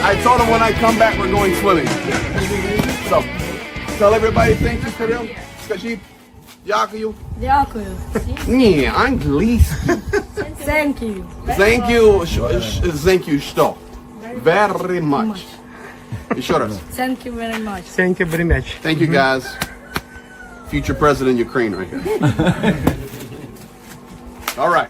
I told him when I come back, we're going swimming. So, tell everybody thank you for them. Скажи, дякую. Дякую. Не, английский. Thank you. Thank you, thank you, что? Very much. Еще раз. Thank you very much. Thank you very much. Thank you, guys. Future president of Ukraine right here. All right.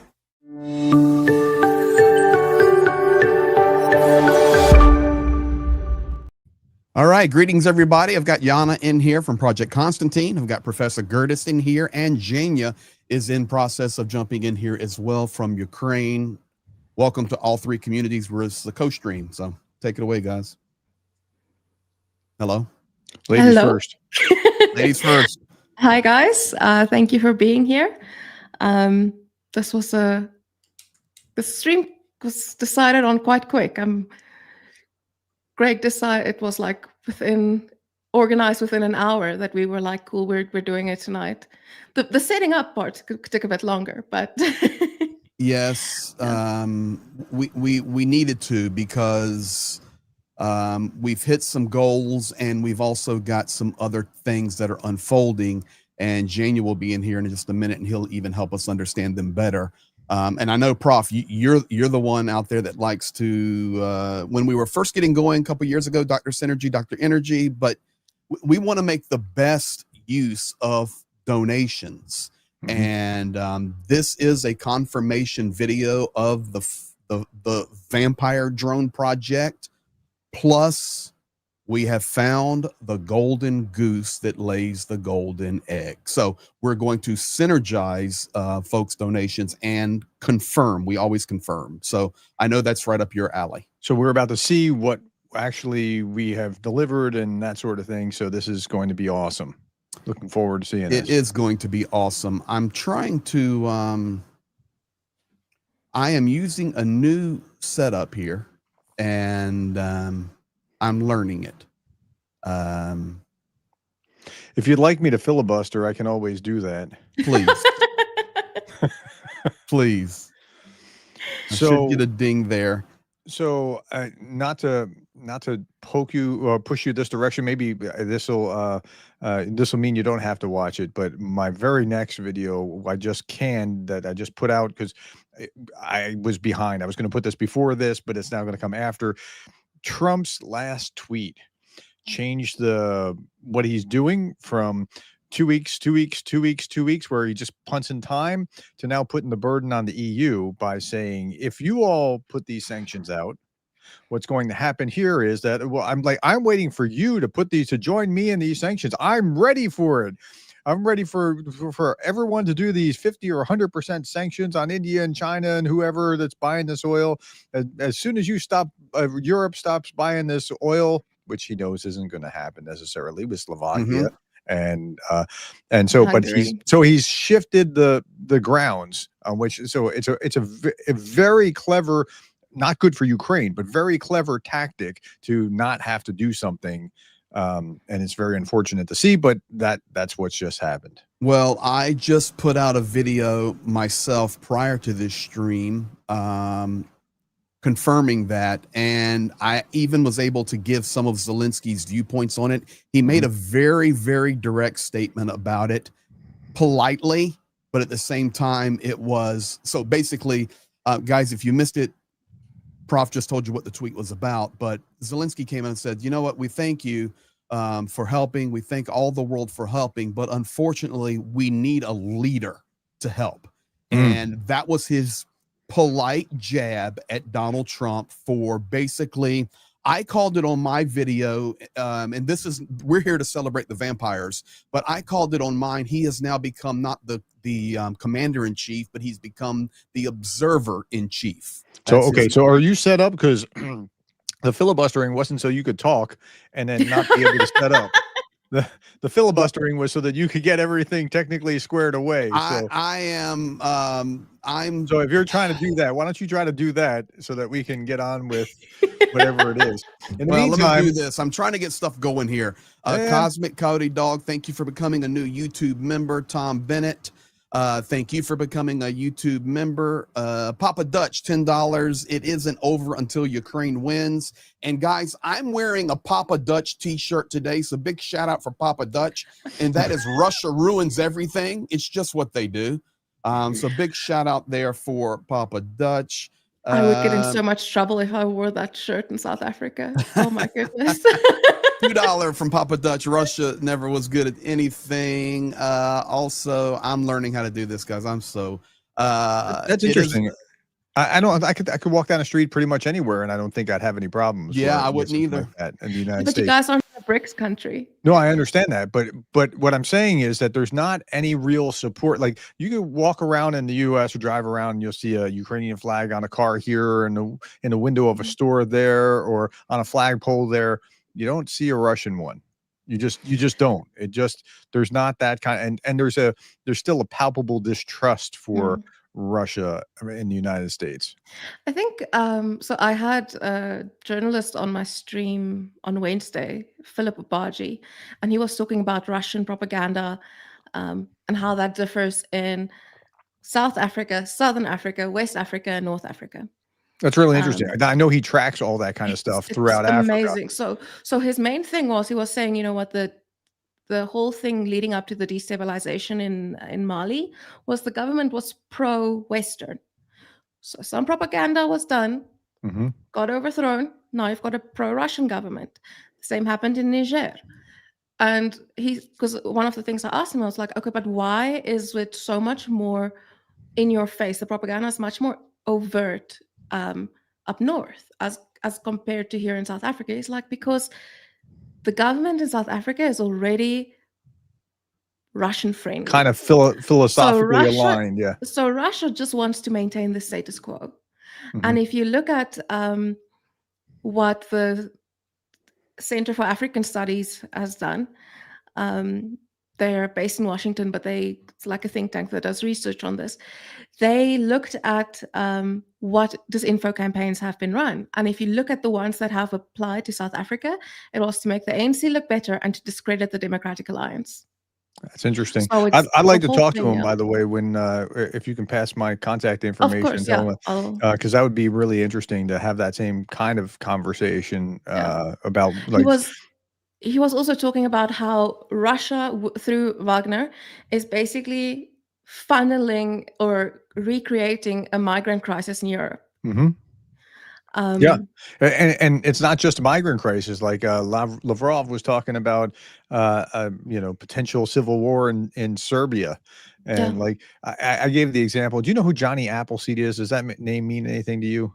All right, greetings everybody. I've got Yana in here from Project Constantine. I've got Professor Gertis in here, and Jania is in process of jumping in here as well from Ukraine. Welcome to all three communities. We're the co-stream, so take it away, guys. Hello. Ladies Hello. first. Ladies first. Hi guys, thank you for being here. The stream was decided on quite quick. Greg decided it was like organized within an hour that we were like, cool, we're doing it tonight. The setting up part took a bit longer, but Yes, we needed to because we've hit some goals and we've also got some other things that are unfolding. And Jania will be in here in just a minute, and he'll even help us understand them better. And I know, Prof, you're the one out there that likes to, when we were first getting going a couple years ago, Dr. Synergy, Dr. Energy, but we want to make the best use of donations. Mm-hmm. And this is a confirmation video of the Vampire Drone Project. Plus, we have found the golden goose that lays the golden egg. So we're going to synergize folks' donations and confirm. We always confirm. So I know that's right up your alley. So we're about to see what actually we have delivered and that sort of thing. So this is going to be awesome. Looking forward to seeing it. It is going to be awesome. I'm trying to, I am using a new setup here, and I'm learning it. If you'd like me to filibuster, I can always do that. Please. Please. I should get a ding there. So not to poke you or push you this direction, maybe this will mean you don't have to watch it, but my very next video I just put out because I was behind. I was going to put this before this, but it's now going to come after. Trump's last tweet changed what he's doing from 2 weeks, 2 weeks, 2 weeks, 2 weeks, where he just punts in time, to now putting the burden on the EU by saying, if you all put these sanctions out, what's going to happen here is that, well, I'm waiting for you to join me in these sanctions. I'm ready for it. I'm ready for everyone to do these 50 or 100% sanctions on India and China and whoever that's buying this oil. As soon as you stop, Europe stops buying this oil, which he knows isn't going to happen necessarily with Slovakia. Mm-hmm. And so, but he's shifted the grounds on which, so it's a very clever, not good for Ukraine, but very clever tactic to not have to do something. And it's very unfortunate to see, but that's what's just happened. Well, I just put out a video myself prior to this stream, confirming that, and I even was able to give some of Zelensky's viewpoints on it. He made a very, very direct statement about it, politely, but at the same time, it was so basically, guys, if you missed it, Prof just told you what the tweet was about, but Zelensky came in and said, you know what, we thank you for helping. We thank all the world for helping, but unfortunately, we need a leader to help. And that was his polite jab at Donald Trump for basically I called it on my video, and we're here to celebrate the vampires, but I called it on mine. He has now become not the commander in chief, but he's become the observer in chief. So, That's okay. his- So are you set up? Because the filibustering wasn't so you could talk and then not be able to set up. The filibustering was so that you could get everything technically squared away. So I am, I'm, so if you're trying to do that, why don't you try to do that so that we can get on with whatever it is. In the well, let me meantime, do this. I'm trying to get stuff going here. Yeah. Cosmic Cody Dog, thank you for becoming a new YouTube member. Tom Bennett, thank you for becoming a YouTube member. Papa Dutch, $10. It isn't over until Ukraine wins. And guys, I'm wearing a Papa Dutch t-shirt today, so big shout out for Papa Dutch. And that is Russia ruins everything. It's just what they do. So big shout out there for Papa Dutch. I would get in so much trouble if I wore that shirt in South Africa. Oh my goodness. $2 from Papa Dutch. Russia never was good at anything. Also, I'm learning how to do this, guys. I'm so that's interesting. I could walk down the street pretty much anywhere, and I don't think I'd have any problems. Yeah, I with wouldn't something either. like that in the United But States. you guys aren't a BRICS country. No, I understand that, but what I'm saying is that there's not any real support. Like you can walk around in the U.S. or drive around, and you'll see a Ukrainian flag on a car here, and in the window of a store there, or on a flagpole there. You don't see a Russian one. You just don't. There's not that kind, and there's still a palpable distrust for Russia in the United States. I think so. I had a journalist on my stream on Wednesday, Philip Abaji, and he was talking about Russian propaganda and how that differs in South Africa, Southern Africa, West Africa, and North Africa. That's really interesting. I know he tracks all that kind of stuff throughout Africa. Amazing. So his main thing he was saying, you know what, the whole thing leading up to the destabilization in Mali was the government was pro-Western. So some propaganda was done, got overthrown. Now you've got a pro-Russian government. The same happened in Niger. And because one of the things I asked him, I was like, okay, but why is it so much more in your face? The propaganda is much more overt up north as compared to here in South Africa. It's like because the government in South Africa is already Russian friendly, kind of philosophically aligned. Yeah. So Russia just wants to maintain the status quo. And if you look at what the Center for African Studies has done, they're based in Washington, but it's like a think tank that does research on this. They looked at what disinfo campaigns have been run. And if you look at the ones that have applied to South Africa, it was to make the ANC look better and to discredit the Democratic Alliance. That's interesting. So I'd like to talk to him, by the way, when if you can pass my contact information. Of course, because that would be really interesting to have that same kind of conversation about like. He was also talking about how Russia, through Wagner, is basically funneling or recreating a migrant crisis in Europe. Yeah, and it's not just a migrant crisis. Like Lavrov was talking about, potential civil war in Serbia, and like I gave the example. Do you know who Johnny Appleseed is? Does that name mean anything to you?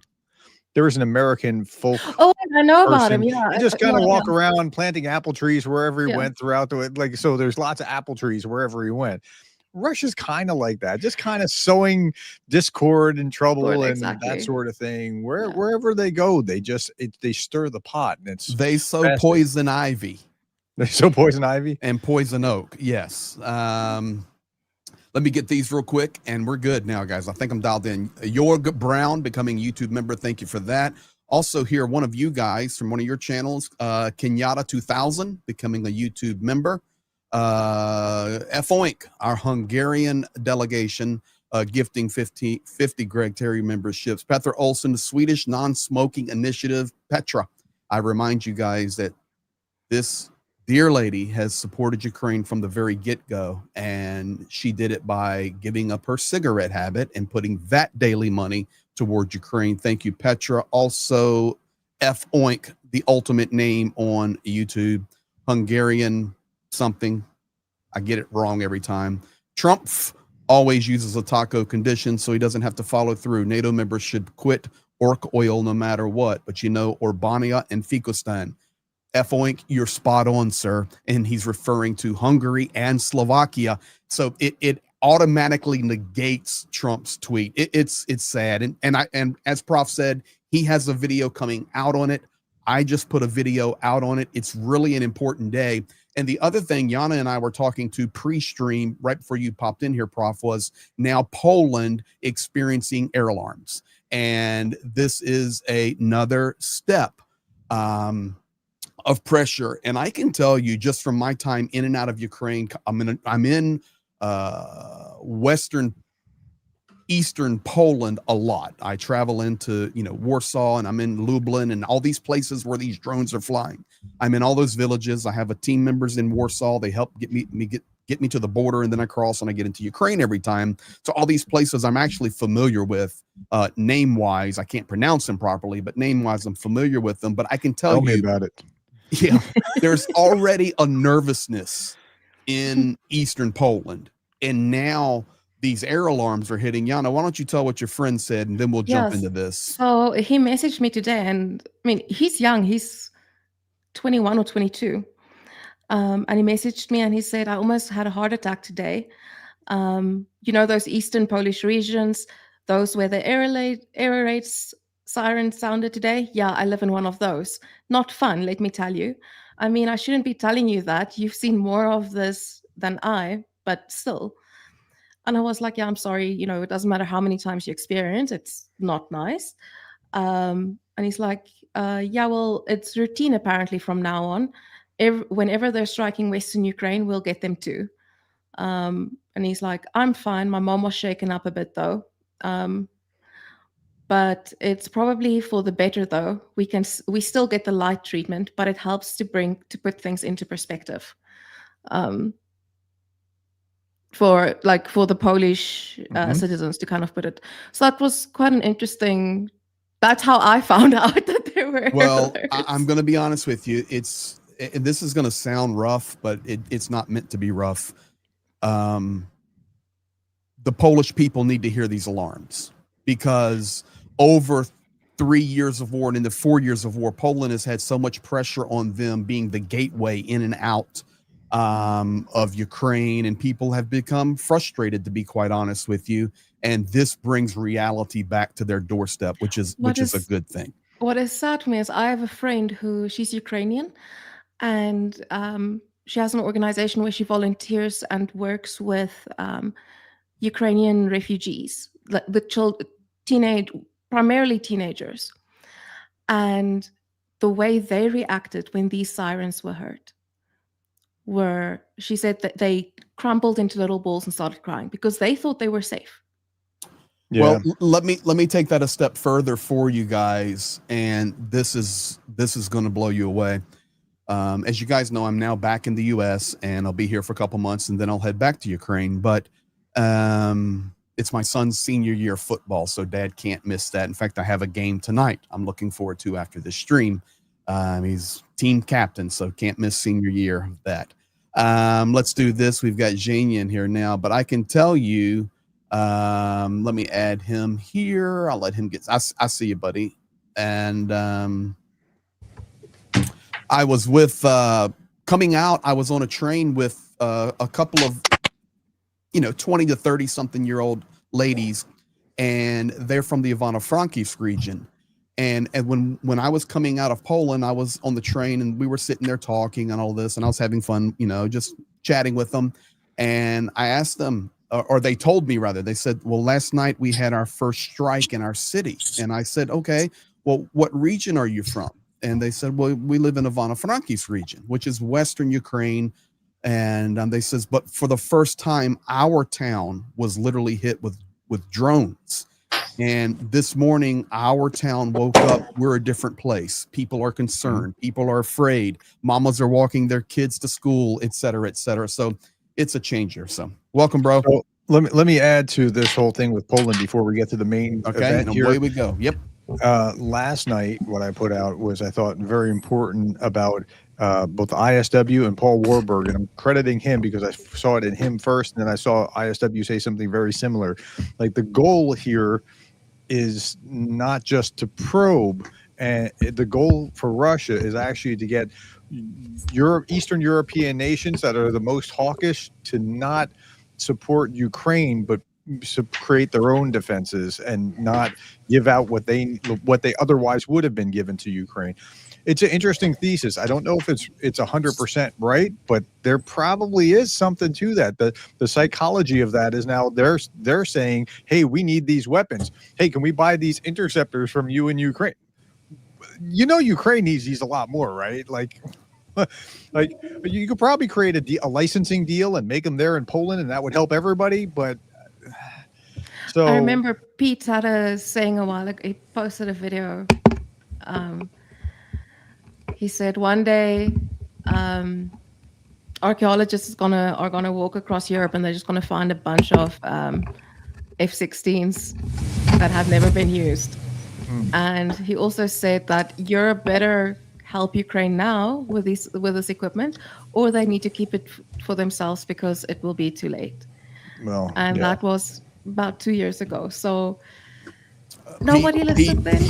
There was an American folk. Oh, I know about him. Yeah, he just kind of walk around planting apple trees wherever he went throughout so there's lots of apple trees wherever he went. Russia's kind of like that, just kind of sowing discord and trouble and that sort of thing. Wherever they go, they stir the pot, and they sow poison ivy. They sow poison ivy and poison oak. Yes. Let me get these real quick, and we're good now, guys. I think I'm dialed in. Jorg Brown becoming YouTube member. Thank you for that. Also here, one of you guys from one of your channels, Kenyatta 2000, becoming a YouTube member. Foink, our Hungarian delegation, gifting 50 Greg Terry memberships. Petra Olsen, the Swedish non-smoking initiative. Petra, I remind you guys that this dear lady has supported Ukraine from the very get-go, and she did it by giving up her cigarette habit and putting that daily money towards Ukraine. Thank you, Petra. Also, Foink, the ultimate name on YouTube, Hungarian something. I get it wrong every time. Trump always uses a taco condition so he doesn't have to follow through. NATO members should quit orc oil no matter what. But you know, Orbania and Fikostan. F-Oink, you're spot on, sir. And he's referring to Hungary and Slovakia. So it automatically negates Trump's tweet. It's sad. And as Prof said, he has a video coming out on it. I just put a video out on it. It's really an important day. And the other thing Yana and I were talking to pre-stream right before you popped in here, Prof, was now Poland experiencing air alarms. And this is another step of pressure. And I can tell you just from my time in and out of Ukraine, I'm in eastern Poland a lot. I travel into, Warsaw, and I'm in Lublin and all these places where these drones are flying. I'm in all those villages. I have a team members in Warsaw. They help get me to the border, and then I cross and I get into Ukraine every time. So all these places I'm actually familiar with, name wise. I can't pronounce them properly, but name wise I'm familiar with them. But I can tell me you about it. Yeah, there's already a nervousness in eastern Poland, and now these air alarms are hitting. Yana, why don't you tell what your friend said, and then we'll jump into this. So he messaged me today, and I mean, he's young. He's 21 or 22. And he messaged me and he said, I almost had a heart attack today. Those eastern Polish regions, those where the air raids siren sounded today. Yeah, I live in one of those. Not fun, let me tell you. I mean, I shouldn't be telling you that. You've seen more of this than I, but still. And I was like, yeah, I'm sorry. It doesn't matter how many times you experience. It's not nice. And he's like, yeah, well, it's routine apparently from now on. Whenever they're striking Western Ukraine, we'll get them too. And he's like, I'm fine. My mom was shaken up a bit though. But it's probably for the better though. We still get the light treatment, but it helps to put things into perspective. For the Polish citizens to kind of put it. So that was quite an interesting. That's how I found out that there were. Well, I'm going to be honest with you. This is going to sound rough, but it's not meant to be rough. The Polish people need to hear these alarms, because over 3 years of war and into 4 years of war, Poland has had so much pressure on them being the gateway in and out of Ukraine, and people have become frustrated, to be quite honest with you. And this brings reality back to their doorstep, which is a good thing. What is sad to me is I have a friend she's Ukrainian, and she has an organization where she volunteers and works with Ukrainian refugees, primarily teenagers. And the way they reacted when these sirens were heard she said that they crumpled into little balls and started crying because they thought they were safe. Yeah. Well, let me take that a step further for you guys, and this is going to blow you away. As you guys know, I'm now back in the U.S. and I'll be here for a couple months, and then I'll head back to Ukraine. But it's my son's senior year of football, so Dad can't miss that. In fact, I have a game tonight I'm looking forward to after this stream. He's team captain, so can't miss senior year of that. Let's do this. We've got Zhenya in here now, but I can tell you, let me add him here. I'll let him get, I see you, buddy. And I was with, coming out, I was on a train with a couple of, 20 to 30 something year old ladies, and they're from the Ivano-Frankivsk region. And when I was coming out of Poland, I was on the train and we were sitting there talking and all this, and I was having fun, just chatting with them. And I asked them, or they told me rather, they said, well, last night we had our first strike in our city. And I said, okay, well, what region are you from? And they said, well, we live in Ivano-Frankivsk region, which is Western Ukraine. And they says, but for the first time, our town was literally hit with drones. And this morning, our town woke up. We're a different place. People are concerned. People are afraid. Mamas are walking their kids to school, et cetera, et cetera. So it's a changer. So welcome, bro. So let me add to this whole thing with Poland before we get to the main event here. Away we go. Yep. Last night, what I put out was, I thought, very important about both ISW and Paul Warburg, and I'm crediting him because I saw it in him first, and then I saw ISW say something very similar. Like, the goal here is not just to probe, and the goal for Russia is actually to get Eastern European nations that are the most hawkish to not support Ukraine, but create their own defenses and not give out what they otherwise would have been given to Ukraine. It's an interesting thesis. I don't know if it's 100% right, but there probably is something to that. The psychology of that is now they're saying, hey, we need these weapons. Hey, can we buy these interceptors from you in Ukraine? You know, Ukraine needs these a lot more, right? Like you could probably create a licensing deal and make them there in Poland, and that would help everybody. But so I remember Pete had a saying a while ago. He posted a video. He said one day archaeologists are gonna walk across Europe and they're just gonna find a bunch of F-16s that have never been used. And he also said that Europe better help Ukraine now with this equipment, or they need to keep it for themselves because it will be too late. Well, and yeah. that was about 2 years ago. So nobody listened then.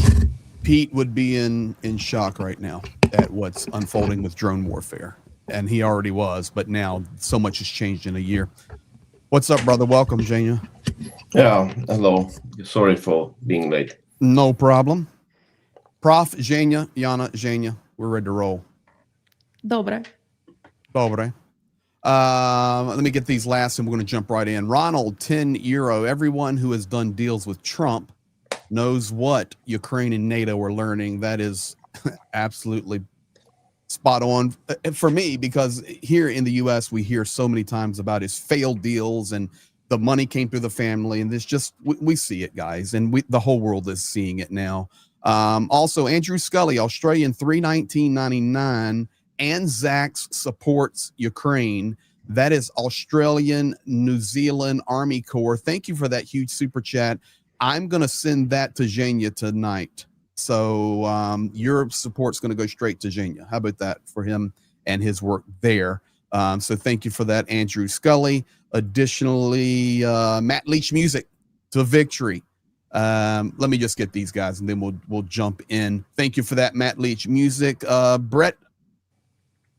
Pete would be in shock right now at what's unfolding with drone warfare. And he already was, but now so much has changed in a year. What's up, brother? Welcome, Jania. Yeah, hello. Sorry for being late. No problem. Prof, Jania, Yana, Jania, we're ready to roll. Dobre. Dobre. Let me get these last and we're going to jump right in. Ronald, €10. Everyone who has done deals with Trump knows what Ukraine and NATO are learning. That is absolutely spot on for me, because here in the U.S. we hear so many times about his failed deals and the money came through the family, and this just we see it, guys, and the whole world is seeing it now. Also, Andrew Scully, Australian, $319.99. Anzacs supports Ukraine. That is Australian New Zealand Army Corps. Thank you for that huge super chat. I'm going to send that to Jania tonight. So your support's going to go straight to Jania. How about that for him and his work there? So thank you for that, Andrew Scully. Additionally, Matt Leach Music to Victory. Let me just get these guys and then we'll jump in. Thank you for that, Matt Leach Music. Brett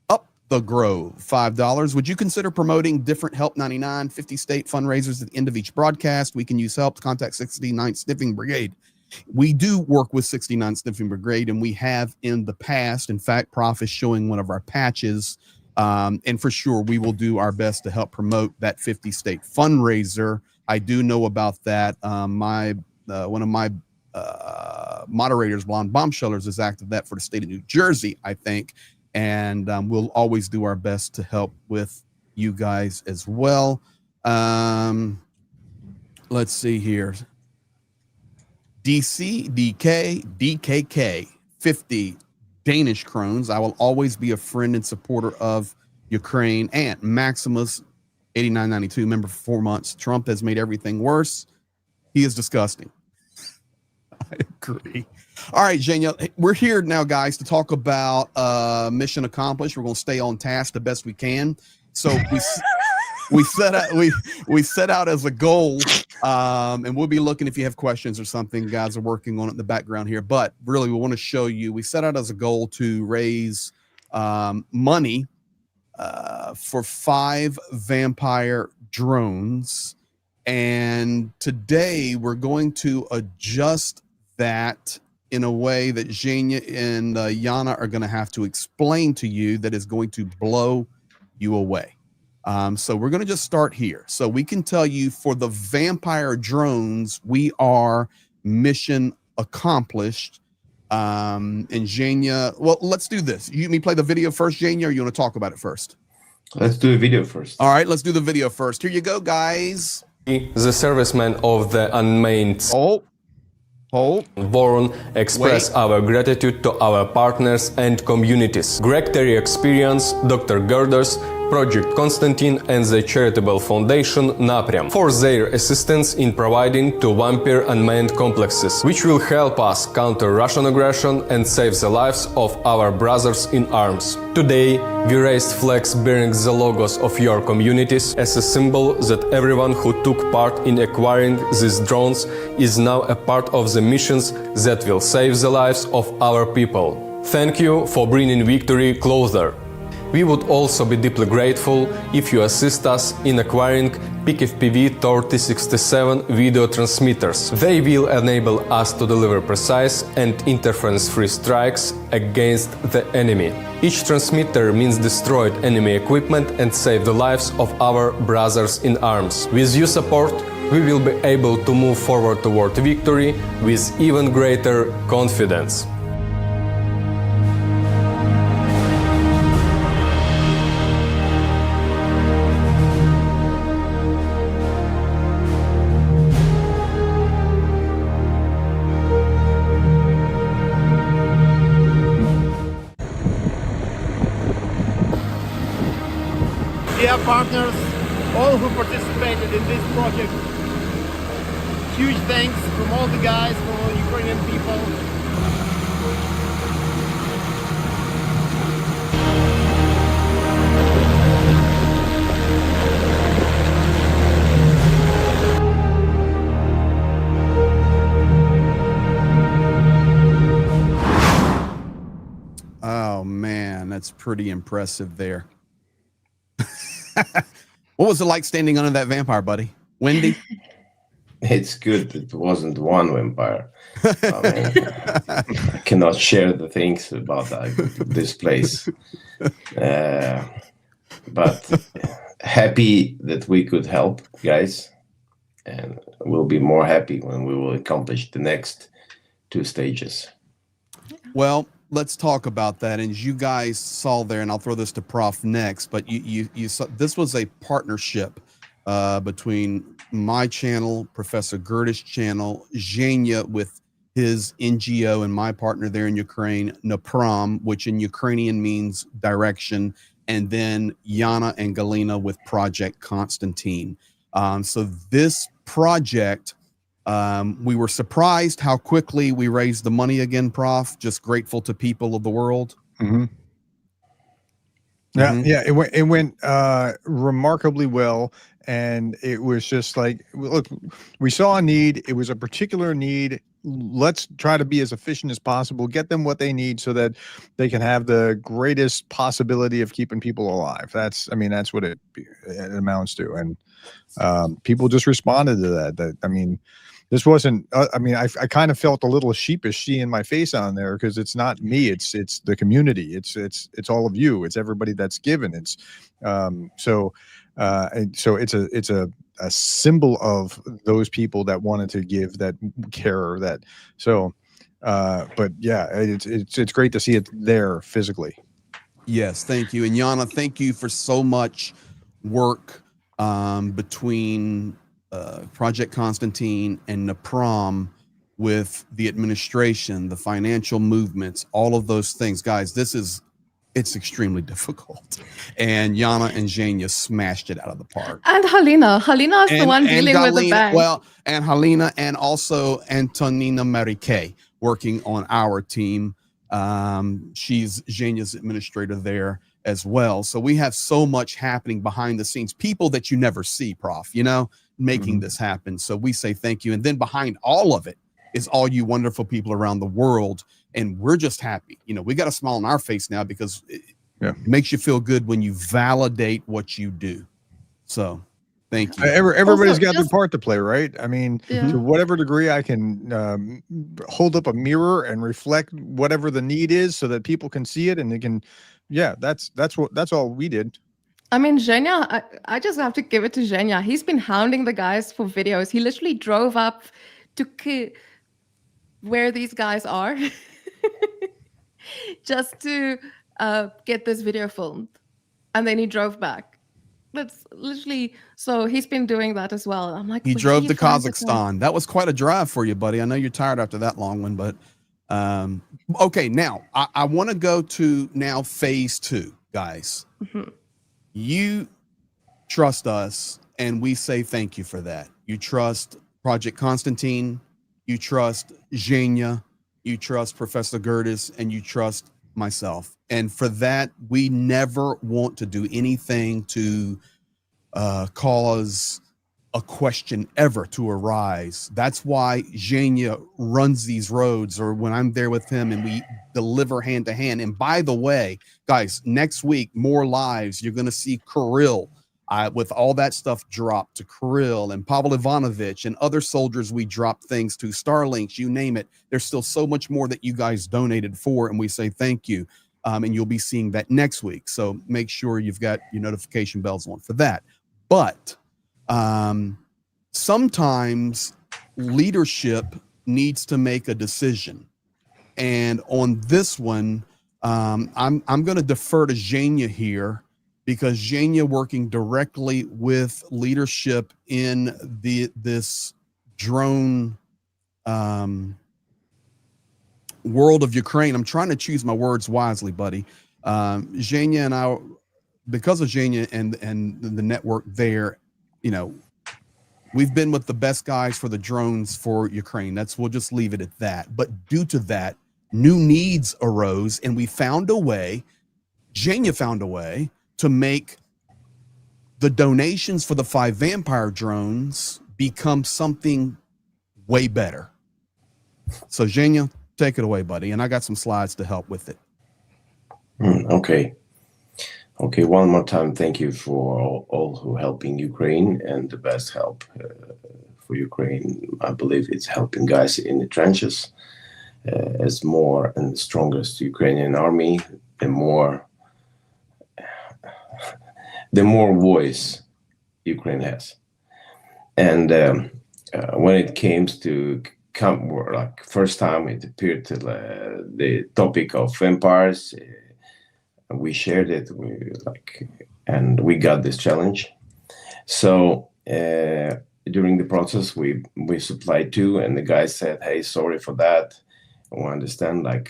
Up the Grove, $5. Would you consider promoting different Help 99 50 state fundraisers at the end of each broadcast? We can use help to contact 69th Sniffing Brigade. We do work with 69th Sniffing Brigade, and we have in the past. In fact, Prof is showing one of our patches. And for sure, we will do our best to help promote that 50 state fundraiser. I do know about that. One of my moderators, Blonde Bombshellers, is active that for the state of New Jersey, I think. And we'll always do our best to help with you guys as well. Let's see here. DC, DK, DKK, 50 Danish krones. I will always be a friend and supporter of Ukraine. And Maximus, 89.92, member for 4 months. Trump has made everything worse. He is disgusting. I agree. All right, Jania, we're here now, guys, to talk about mission accomplished. We're going to stay on task the best we can. So we set out as a goal, and we'll be looking if you have questions or something. Guys are working on it in the background here, but really we want to show you. We set out as a goal to raise money for 5 vampire drones, and today we're going to adjust that in a way that Jania and Yana are going to have to explain to you, that is going to blow you away. So we're going to just start here. So we can tell you for the vampire drones, we are mission accomplished. And Jania, well, let's do this. You me play the video first, Jania, or you want to talk about it first? Let's do the video first. All right, let's do the video first. Here you go, guys. The servicemen of the unmanned Warren express our gratitude to our partners and communities. Greg Terry Experience, Dr. Girders, Project Constantine and the charitable foundation Napriam for their assistance in providing two vampire unmanned complexes, which will help us counter Russian aggression and save the lives of our brothers in arms. Today, we raised flags bearing the logos of your communities as a symbol that everyone who took part in acquiring these drones is now a part of the missions that will save the lives of our people. Thank you for bringing victory closer. We would also be deeply grateful if you assist us in acquiring PIC-FPV 3067 video transmitters. They will enable us to deliver precise and interference-free strikes against the enemy. Each transmitter means destroyed enemy equipment and save the lives of our brothers in arms. With your support, we will be able to move forward toward victory with even greater confidence. Dear partners, all who participated in this project, huge thanks from all the guys, from all Ukrainian people. Oh man, that's pretty impressive there. What was it like standing under that vampire, buddy? Windy? It's good it wasn't one vampire. I mean, I cannot share the things about this place. But happy that we could help, guys. And we'll be more happy when we will accomplish the next 2 stages. Well, let's talk about that. And as you guys saw there, and I'll throw this to Prof next, but you saw this was a partnership between my channel, Professor Gertish's channel, Zhenya with his NGO, and my partner there in Ukraine, Napram, which in Ukrainian means direction, and then Yana and Galina with Project Constantine. So this project, we were surprised how quickly we raised the money again, Prof. Just grateful to people of the world. Mm-hmm. Yeah, it went remarkably well, and it was just like, look, we saw a need. It was a particular need. Let's try to be as efficient as possible, get them what they need so that they can have the greatest possibility of keeping people alive. That's what it amounts to, and people just responded to that. I mean, this wasn't, I kind of felt a little sheepish seeing my face on there because it's not me, it's the community. It's all of you. It's everybody that's given. It's, so it's a symbol of those people that wanted to give, that care, that, so, but yeah, it's great to see it there physically. Yes. Thank you. And Yana, thank you for so much work, between, Project Constantine and Napram with the administration, the financial movements, all of those things. Guys, it's extremely difficult. And Yana and Zhenya smashed it out of the park. And Halina. Halina is the one dealing with the bank. Well, and Halina and also Antonina Marike working on our team. She's Zhenya's administrator there as well. So we have so much happening behind the scenes, people that you never see, Prof, making this happen. So we say thank you. And then behind all of it is all you wonderful people around the world. And we're just happy. We got a smile on our face now because it makes you feel good when you validate what you do. So thank you. Everybody's got their part to play, right? I mean, to whatever degree I can hold up a mirror and reflect whatever the need is so that people can see it and they can, that's all we did. I mean, Zhenya, I just have to give it to Zhenya. He's been hounding the guys for videos. He literally drove up to where these guys are just to get this video filmed. And then he drove back. That's literally, so he's been doing that as well. I'm like, he drove to Kazakhstan. That was quite a drive for you, buddy. I know you're tired after that long one, but okay, now I want to go to now phase 2, guys. You trust us, and we say thank you for that. You trust Project Constantine, you trust Zhenya, you trust Professor Gertis, and you trust myself. And for that, we never want to do anything to cause a question ever to arise. That's why Zhenya runs these roads, or when I'm there with him and we deliver hand to hand. And by the way, guys, next week, more lives. You're going to see Kirill with all that stuff dropped to Kirill and Pavel Ivanovich and other soldiers we dropped things to, Starlinks, you name it. There's still so much more that you guys donated for, and we say thank you. And you'll be seeing that next week. So make sure you've got your notification bells on for that. But sometimes leadership needs to make a decision, and on this one, I'm going to defer to Zhenya here, because Zhenya, working directly with leadership in this drone world of Ukraine. I'm trying to choose my words wisely, buddy. Zhenya and I, because of Zhenya and the network there, you know, we've been with the best guys for the drones for Ukraine. We'll just leave it at that. But due to that, new needs arose, and we found a way, Zhenya found a way to make the donations for the 5 Vampire drones become something way better. So Zhenya, take it away, buddy. And I got some slides to help with it. Okay. Okay, one more time, thank you for all who helping Ukraine, and the best help for Ukraine, I believe it's helping guys in the trenches. As more and strongest Ukrainian army, the more voice Ukraine has. And when it came to like first time it appeared to the topic of vampires, we shared it, and we got this challenge. So during the process, we supplied 2, and the guy said, "Hey, sorry for that. I understand that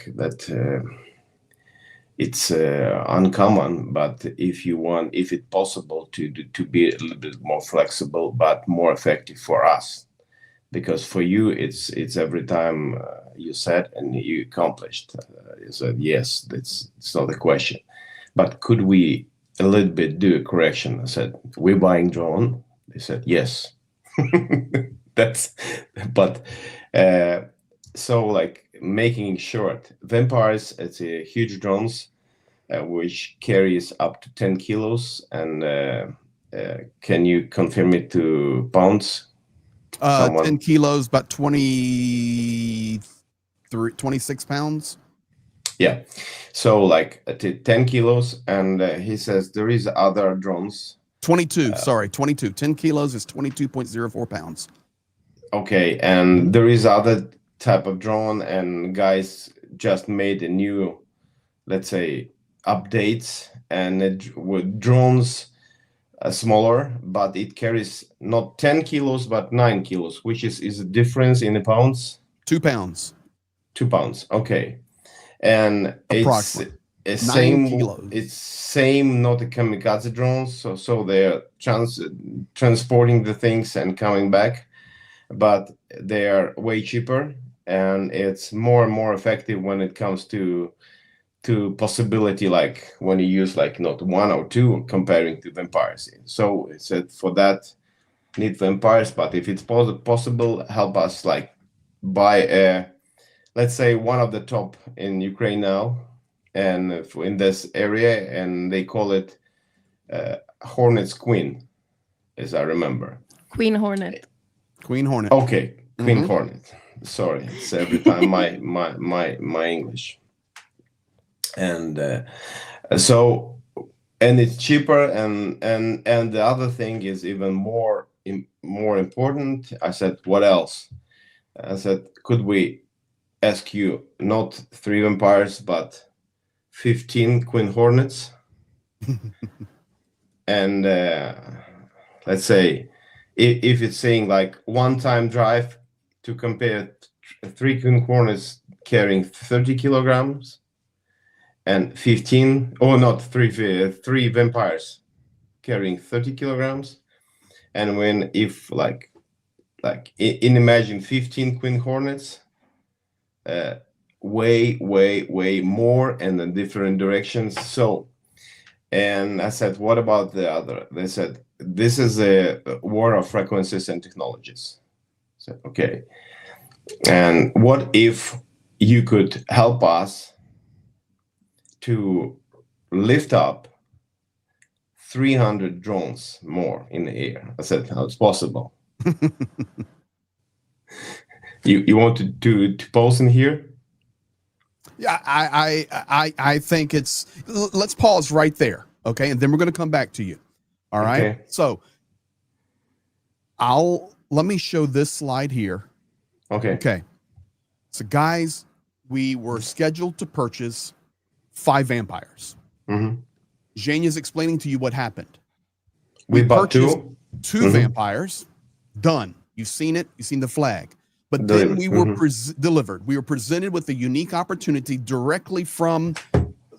it's uncommon, but if it's possible to be a little bit more flexible, but more effective for us, because for you it's every time you said and you accomplished." You said yes, it's not a question. But could we a little bit do a correction? I said, "We're buying drone." They said, "Yes." So like making it short, Vampires, it's a huge drones which carries up to 10 kilos. And can you confirm it to pounds? 10 kilos, about 26 pounds. Yeah, so like 10 kilos, and he says there is other drones. 22, 10 kilos is 22.04 pounds. Okay, and there is other type of drone, and guys just made a new, let's say, updates, and with drones smaller, but it carries not 10 kilos, but 9 kilos, which is a difference in the pounds? 2 pounds. 2 pounds, okay. And it's same, not a kamikaze drones, so they're transporting the things and coming back, but they are way cheaper, and it's more and more effective when it comes to possibility, like when you use like not 1 or 2 comparing to Vampires. So it said for that need Vampires, but if it's possible, help us like buy let's say one of the top in Ukraine now, and in this area, and they call it Hornets Queen, as I remember. Queen Hornet. Queen Hornet. Okay, Queen Hornet. Sorry, it's every time my English. And so, and it's cheaper, and the other thing is even more important. I said, what else? I said, could we ask you not 3 Vampires, but 15 Queen Hornets? And let's say if it's saying like one-time drive, to compare 3 Queen Hornets carrying 30 kilograms and 15, or not 3 Vampires carrying 30 kilograms. And if imagine 15 Queen Hornets, way more and in different directions. So, and I said, what about the other? They said, this is a war of frequencies and technologies. I said, okay. And what if you could help us to lift up 300 drones more in the air? I said, how it's possible? You want to pause in here? Yeah, I think it's, let's pause right there. Okay. And then we're going to come back to you. All right. Okay. So let me show this slide here. Okay. Okay. So guys, we were scheduled to purchase 5 vampires. Mm-hmm. Zhenya is explaining to you what happened. We bought purchased 2 2 vampires. Done. You've seen it. You've seen the flag. But Delivered. then we were delivered. We were presented with a unique opportunity directly from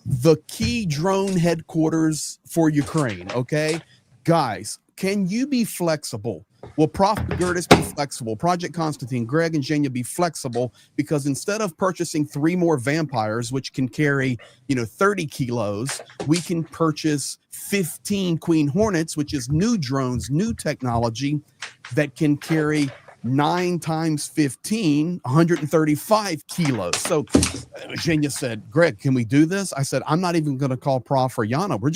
the key drone headquarters for Ukraine. Okay, guys, can you be flexible? Will Prof. Gertis be flexible? Project Constantine, Greg, and Zhenya be flexible? Because instead of purchasing 3 more vampires, which can carry 30 kilos, we can purchase 15 Queen Hornets, which is new drones, new technology that can carry 9 times 15, 135 kilos. So Zhenya said, Greg, can we do this? I said, I'm not even going to call Prof or Yana. We're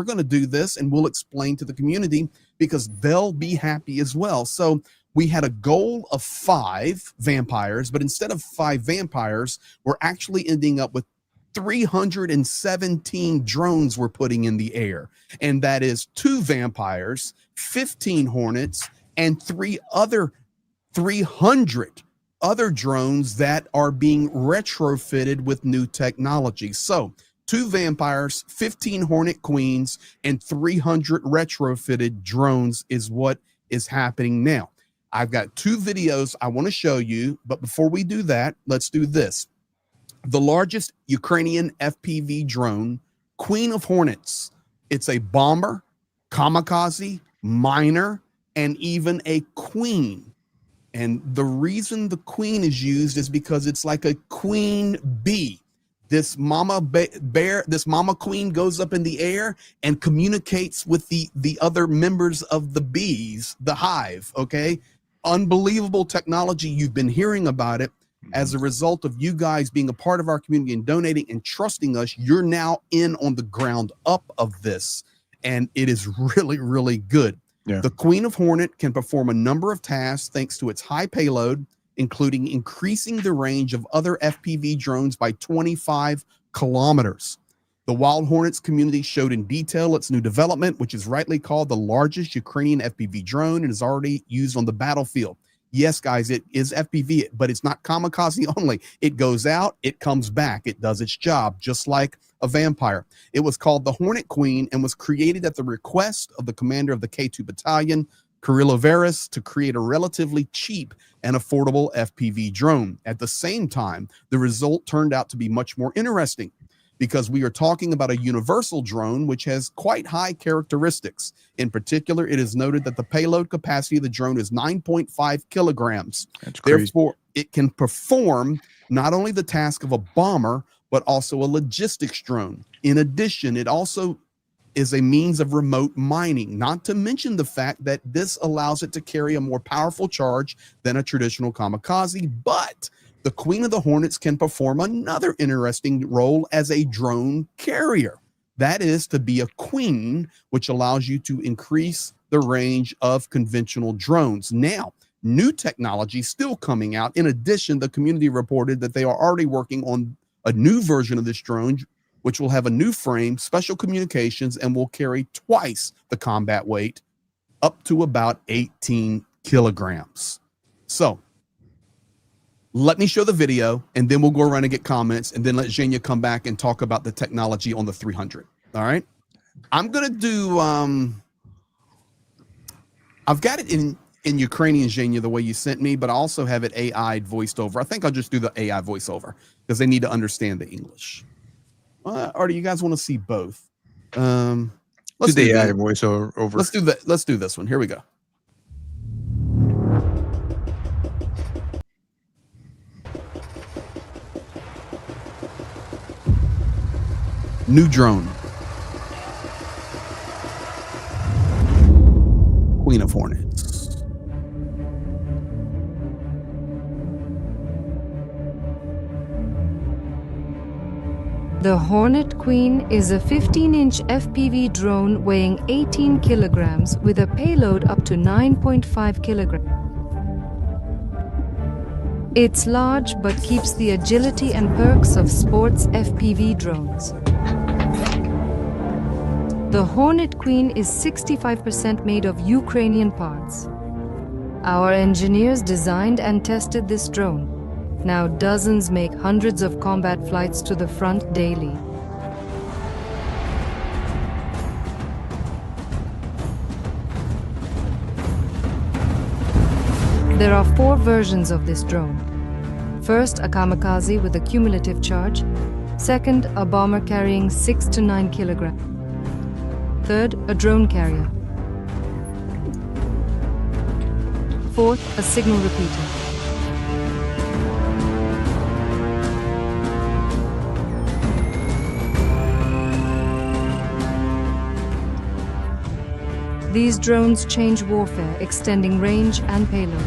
going to do this, and we'll explain to the community because they'll be happy as well. So we had a goal of 5 vampires, but instead of 5 vampires, we're actually ending up with 317 drones we're putting in the air. And that is 2 vampires, 15 Hornets, and 300 other drones that are being retrofitted with new technology. So 2 vampires, 15 Hornet Queens, and 300 retrofitted drones is what is happening now. I've got 2 videos I want to show you, but before we do that, let's do this. The largest Ukrainian FPV drone, Queen of Hornets. It's a bomber, kamikaze, miner, and even a queen. And the reason the queen is used is because it's like a queen bee. This mama queen goes up in the air and communicates with the other members of the bees, the hive. Okay. Unbelievable technology. You've been hearing about it. As a result of you guys being a part of our community and donating and trusting us, you're now in on the ground up of this. And it is really, really good. Yeah. The Queen of Hornet can perform a number of tasks thanks to its high payload, including increasing the range of other FPV drones by 25 kilometers. The Wild Hornets community showed in detail its new development, which is rightly called the largest Ukrainian FPV drone and is already used on the battlefield. Yes, guys, it is FPV, but it's not kamikaze only. It goes out, it comes back, it does its job, just like a vampire. It was called the Hornet Queen and was created at the request of the commander of the K2 Battalion, Kirilo Veris, to create a relatively cheap and affordable FPV drone. At the same time, the result turned out to be much more interesting, because we are talking about a universal drone which has quite high characteristics. In particular, it is noted that the payload capacity of the drone is 9.5 kilograms. That's crazy. Therefore, it can perform not only the task of a bomber, but also a logistics drone. In addition, it also is a means of remote mining, not to mention the fact that this allows it to carry a more powerful charge than a traditional kamikaze. But the Queen of the Hornets can perform another interesting role as a drone carrier. That is to be a queen, which allows you to increase the range of conventional drones. Now, new technology still coming out. In addition, the community reported that they are already working on a new version of this drone, which will have a new frame, special communications, and will carry twice the combat weight, up to about 18 kilograms. So, let me show the video, and then we'll go around and get comments, and then let Zhenya come back and talk about the technology on the 300. All right? I'm going to do, I've got it in Ukrainian, Zhenya, the way you sent me, but I also have it AI voiced over. I think I'll just do the AI voiceover because they need to understand the English. Or do you guys want to see both? Let's Do do the AI that. voice over? Let's do that. Let's do this one. Here we go. New drone. Queen of Hornets. The Hornet Queen is a 15-inch FPV drone weighing 18 kilograms with a payload up to 9.5 kilograms. It's large but keeps the agility and perks of sports FPV drones. The Hornet Queen is 65% made of Ukrainian parts. Our engineers designed and tested this drone. Now dozens make hundreds of combat flights to the front daily. There are 4 versions of this drone. First, a kamikaze with a cumulative charge. Second, a bomber carrying 6 to 9 kilograms. Third, a drone carrier. Fourth, a signal repeater. These drones change warfare, extending range and payload.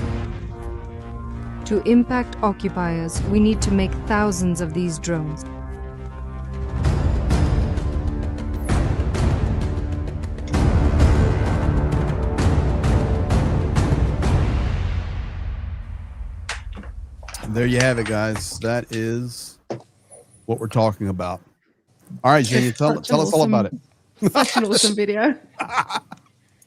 To impact occupiers, we need to make thousands of these drones. There you have it, guys. That is what we're talking about. All right, Jenny, tell us all about it. Such an awesome video.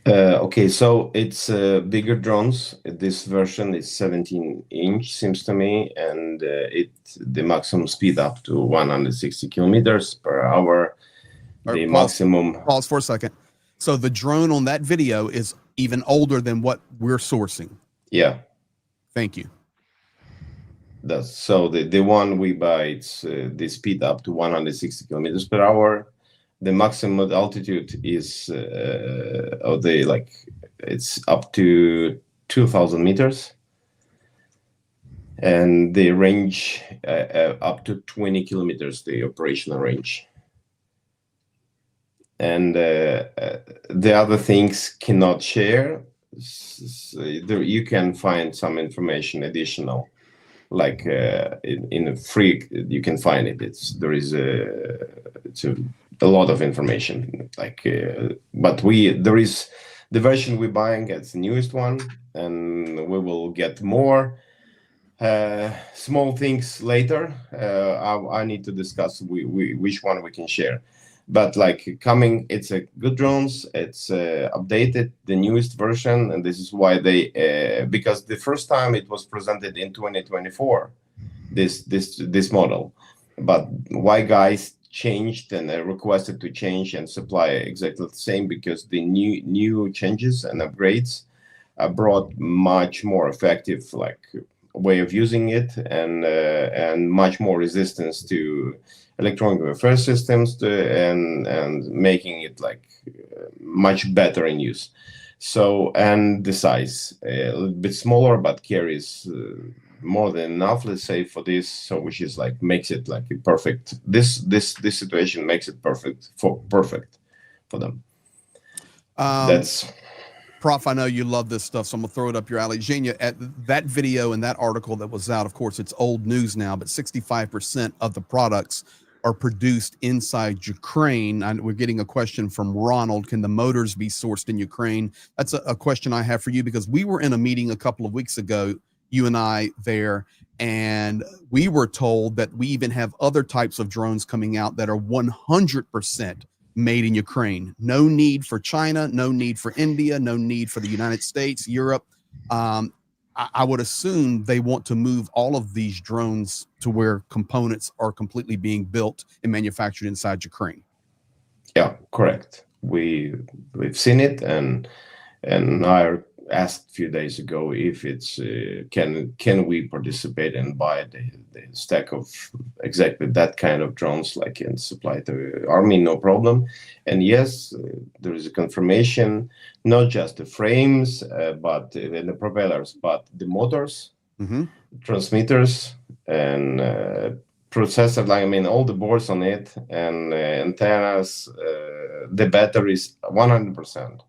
Okay, so it's bigger drones. This version is 17-inch, seems to me, and the maximum speed up to 160 kilometers per hour. The maximum. Pause for a second. So the drone on that video is even older than what we're sourcing. Yeah. Thank you. That's so the one we buy, it's the speed up to 160 kilometers per hour. The maximum altitude is it's up to 2,000 meters, and the range up to 20 kilometers, the operational range. And the other things cannot share. So there you can find some information additional, like in a free, you can find it. It's a lot of information, like but there is the version we're buying, it's the newest one, and we will get more small things later. I need to discuss which one we can share, but like coming, it's a good drones, it's updated, the newest version, and this is why they because the first time it was presented in 2024, this model, but why guys changed and requested to change and supply exactly the same, because the new changes and upgrades brought much more effective like way of using it, and much more resistance to electronic warfare systems, and making it like much better in use. So, and the size a little bit smaller, but carries more than enough, let's say, for this. So which is like makes it like perfect. This situation makes it perfect for them. That's Prof, I know you love this stuff, so I'm gonna throw it up your alley. Zhenya, at that video and that article that was out, of course, it's old news now, but 65% of the products are produced inside Ukraine. And we're getting a question from Ronald: can the motors be sourced in Ukraine? That's a question I have for you, because we were in a meeting a couple of weeks ago, you and I there, and we were told that we even have other types of drones coming out that are 100% made in Ukraine. No need for China, no need for India, no need for the United States, Europe. I would assume they want to move all of these drones to where components are completely being built and manufactured inside Ukraine. Yeah, correct. We've seen it, and asked a few days ago if it's can we participate and buy the stack of exactly that kind of drones, like, and supply to army, no problem. And yes, there is a confirmation, not just the frames, but and the propellers, but the motors, transmitters, and processor, like, I mean, all the boards on it, and antennas, the batteries, 100%.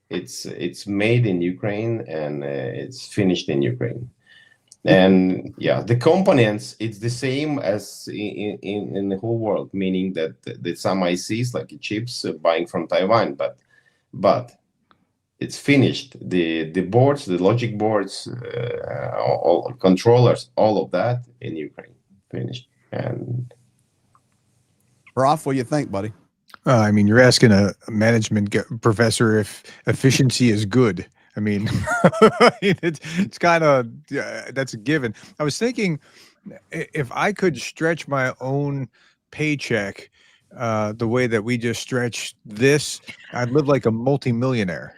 It's made in Ukraine, and it's finished in Ukraine. And yeah, the components, it's the same as in the whole world, meaning that some ICs, like chips, buying from Taiwan, but it's finished. The boards, the logic boards, all controllers, all of that in Ukraine, finished. And Prof, what do you think, buddy? I mean, you're asking a management professor if efficiency is good. I mean, it's kind of, that's a given. I was thinking, if I could stretch my own paycheck the way that we just stretched this, I'd live like a multimillionaire.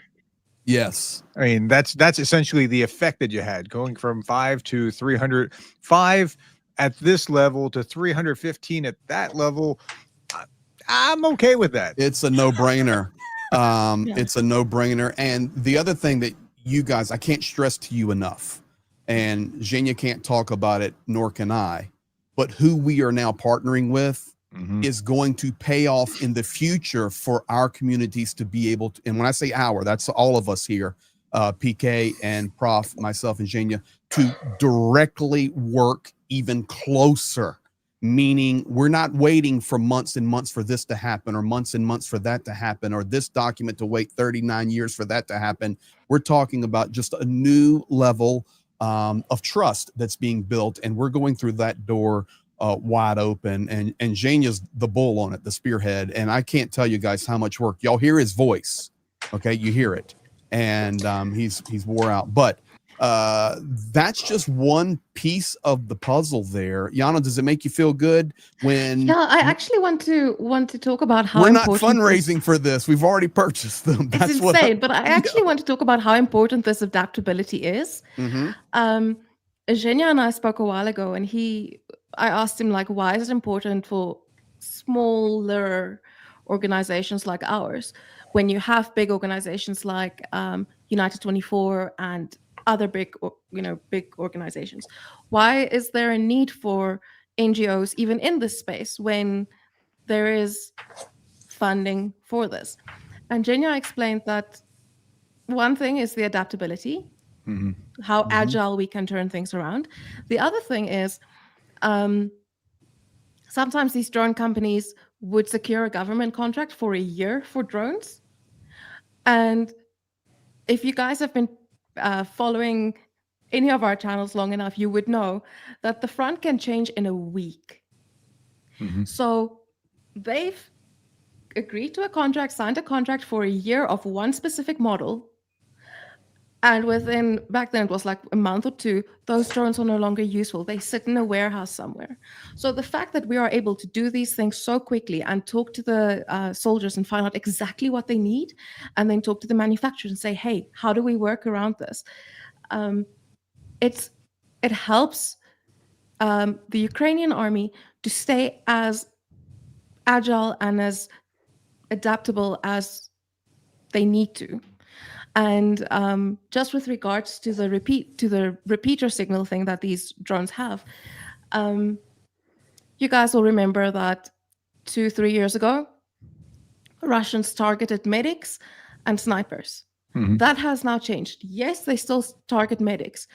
Yes. I mean, that's essentially the effect that you had, going from 5 to 305 at this level to 315 at that level. I'm okay with that. It's a no-brainer. It's a no-brainer. And the other thing that you guys, I can't stress to you enough, and Zhenya can't talk about it, nor can I, but who we are now partnering with is going to pay off in the future for our communities to be able to, and when I say our, that's all of us here, PK and Prof, myself and Zhenya, to directly work even closer. Meaning we're not waiting for months and months for this to happen, or months and months for that to happen, or this document to wait 39 years for that to happen. We're talking about just a new level of trust that's being built, and we're going through that door wide open. And Zhenya's the bull on it, the spearhead. And I can't tell you guys how much work. Y'all hear his voice, okay? You hear it, and he's wore out. But that's just one piece of the puzzle there. Yana, does it make you feel good when? Yeah, I actually want to talk about how we're not important fundraising for this. We've already purchased them. That's it's insane, but I actually want to talk about how important this adaptability is. Zhenya and I spoke a while ago, and I asked him, like, why is it important for smaller organizations like ours when you have big organizations like United 24 and other big organizations? Why is there a need for NGOs even in this space when there is funding for this? And Zhenya explained that one thing is the adaptability, how agile we can turn things around. The other thing is sometimes these drone companies would secure a government contract for a year for drones. And if you guys have been following any of our channels long enough, you would know that the front can change in a week. So they've agreed to a contract, signed a contract for a year of one specific model. And back then it was like a month or two, those drones are no longer useful. They sit in a warehouse somewhere. So the fact that we are able to do these things so quickly and talk to the soldiers and find out exactly what they need, and then talk to the manufacturers and say, hey, how do we work around this? It helps the Ukrainian army to stay as agile and as adaptable as they need to. And just with regards to the repeater signal thing that these drones have, you guys will remember that 2-3 years ago, Russians targeted medics and snipers. That has now changed. Yes, they still target medics,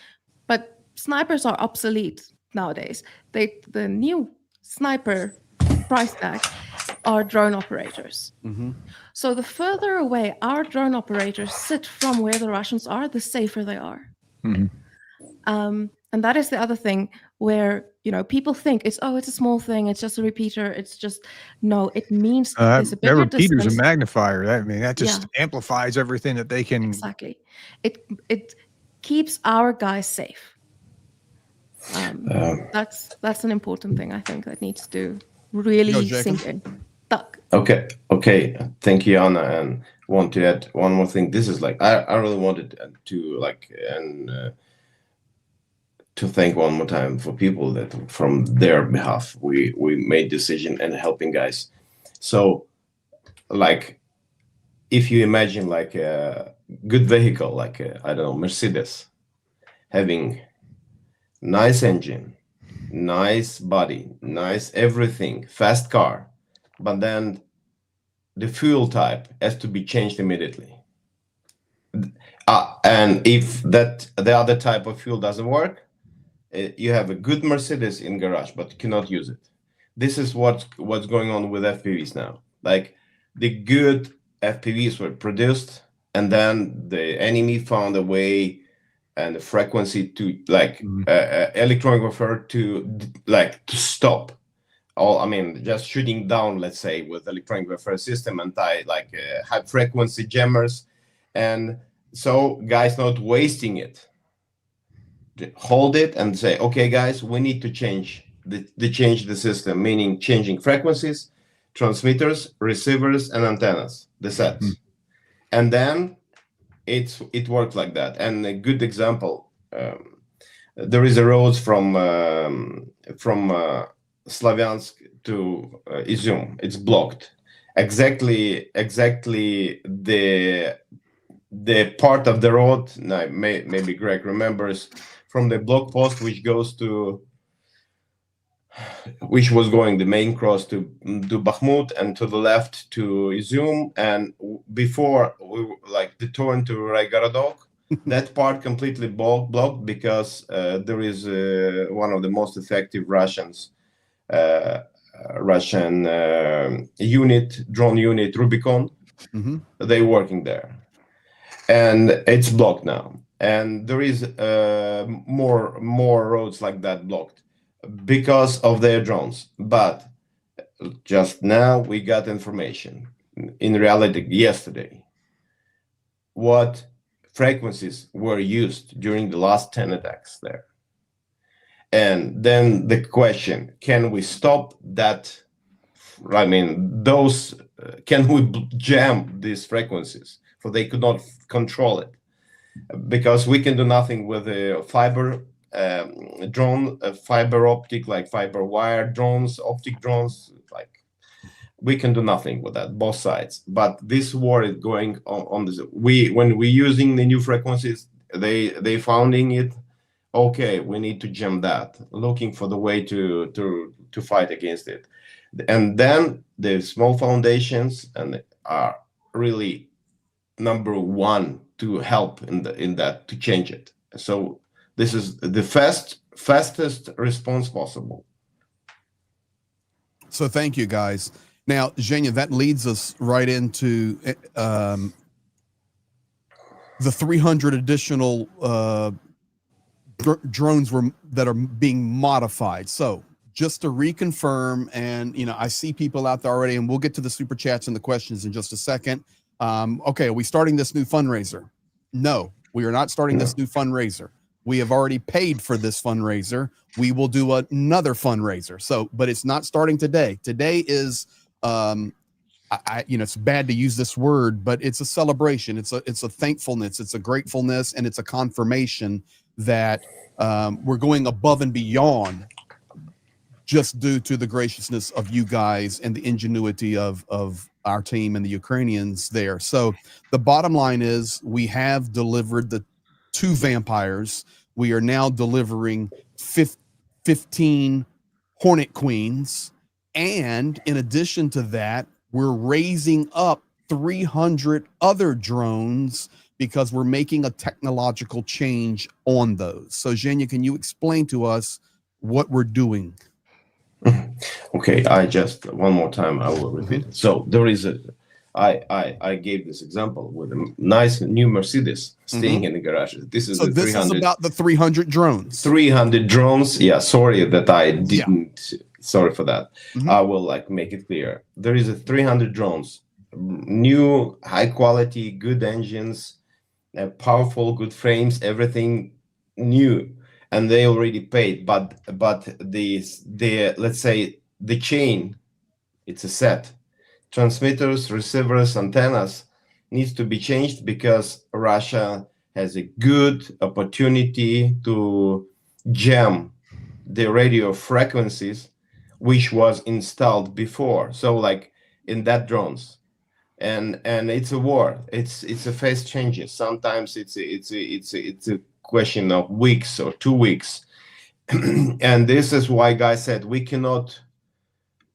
but snipers are obsolete nowadays. The new sniper price tag are drone operators. So the further away our drone operators sit from where the Russians are, the safer they are. And that is the other thing where, people think it's a small thing, it's just a repeater, no, it means there's a bigger that repeater's distance. a magnifier. That just amplifies everything that they can. Exactly. It keeps our guys safe. That's an important thing, I think, that needs to really sink in. stuck. Okay. Thank you, Anna. And want to add one more thing. This is like I really wanted to to thank one more time for people that from their behalf we made decision and helping guys. So like if you imagine like a good vehicle, like I don't know, Mercedes, having nice engine, nice body, nice everything, fast car, but then the fuel type has to be changed immediately. And if that the other type of fuel doesn't work, you have a good Mercedes in garage, but you cannot use it. This is what's going on with FPVs now. Like the good FPVs were produced, and then the enemy found a way and the frequency to like electronic warfare to stop all. I mean, just shooting down, let's say, with electronic warfare system and high frequency jammers, and so guys not wasting it. Hold it and say, okay, guys, we need to change the system, meaning changing frequencies, transmitters, receivers, and antennas, the sets, and then it worked like that. And a good example, there is a road from Slavyansk to Izum. It's blocked. Exactly the part of the road. Now, maybe Greg remembers, from the block post which was going the main cross to Bakhmut, and to the left to Izum, and before the turn to Raigaradok, that part completely blocked because there is one of the most effective Russian drone unit, Rubicon. They're working there, and it's blocked now. And there is more roads like that blocked because of their drones. But just now we got information, in reality yesterday, what frequencies were used during the last 10 attacks there. And then the question, can we stop that? I mean, can we jam these frequencies so they could not control it? Because we can do nothing with a fiber drone, fiber optic, like fiber wire drones, optic drones, like we can do nothing with that, both sides. But this war is going on this. When we're using the new frequencies, they founding it. Okay, we need to jam that, looking for the way to fight against it. And then the small foundations and are really number one to help in that to change it. So this is the fastest response possible. So thank you, guys. Now, Zhenya, that leads us right into the 300 additional drones that are being modified. So just to reconfirm, and I see people out there already, and we'll get to the super chats and the questions in just a second. Okay, are we starting this new fundraiser? No, we are not starting this new fundraiser. We have already paid for this fundraiser. We will do another fundraiser. So, but it's not starting today. Today is, it's bad to use this word, but it's a celebration. It's a thankfulness. It's a gratefulness, and it's a confirmation that we're going above and beyond, just due to the graciousness of you guys and the ingenuity of our team and the Ukrainians there. So the bottom line is we have delivered the 2 vampires. We are now delivering 15 Hornet Queens. And in addition to that, we're raising up 300 other drones because we're making a technological change on those. So Zhenya, can you explain to us what we're doing? Okay, one more time I will repeat it. So there is I gave this example with a nice new Mercedes staying in the garage. This is this is about the 300 drones. 300 drones. Yeah, sorry that I didn't. Yeah. Sorry for that. I will make it clear. There is a 300 drones, new, high quality, good engines, powerful, good frames, everything new. And they already paid, but the let's say the chain, it's a set. transmitters, receivers, antennas needs to be changed because Russia has a good opportunity to jam the radio frequencies which was installed before. So like in that drones, and it's a war. It's a phase changes. Sometimes it's a question of weeks or 2 weeks, and this is why guys said we cannot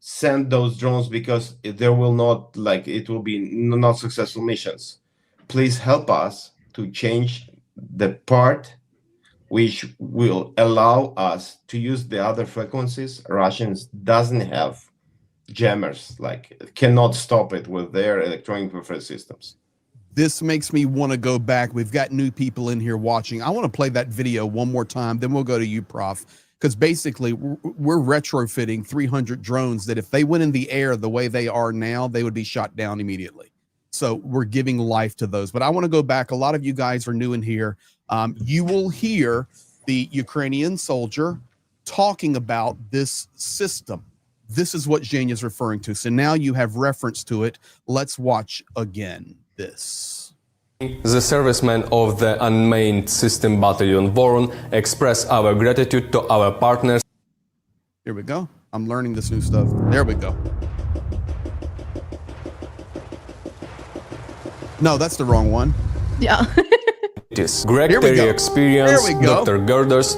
send those drones because there will not it will be not successful missions. Please help us to change the part which will allow us to use the other frequencies. Russians doesn't have jammers, cannot stop it with their electronic warfare systems. This makes me want to go back. We've got new people in here watching. I want to play that video one more time, then we'll go to you, Prof, because basically we're retrofitting 300 drones that if they went in the air the way they are now, they would be shot down immediately. So we're giving life to those. But I want to go back. A lot of you guys are new in here. You will hear the Ukrainian soldier talking about this system. This is what Zhenya is referring to. So now you have reference to it. Let's watch again this. The servicemen of the unmanned system battalion Voron express our gratitude to our partners. Here we go. I'm learning this new stuff. There we go. No, that's the wrong one. Yeah. Greg Terry Experience, Dr. Girders.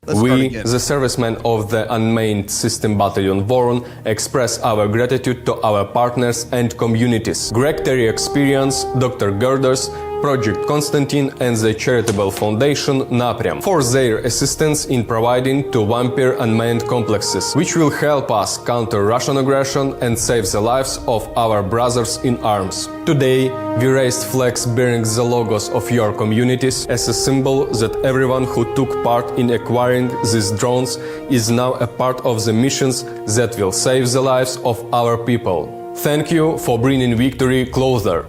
We, the servicemen of the unmanned system battalion Voron, express our gratitude to our partners and communities. Greg Terry Experience, Dr. Girders, Project Constantine and the charitable foundation Naprem for their assistance in providing 2 Vampir unmanned complexes, which will help us counter Russian aggression and save the lives of our brothers in arms. Today, we raised flags bearing the logos of your communities as a symbol that everyone who took part in acquiring these drones is now a part of the missions that will save the lives of our people. Thank you for bringing victory closer.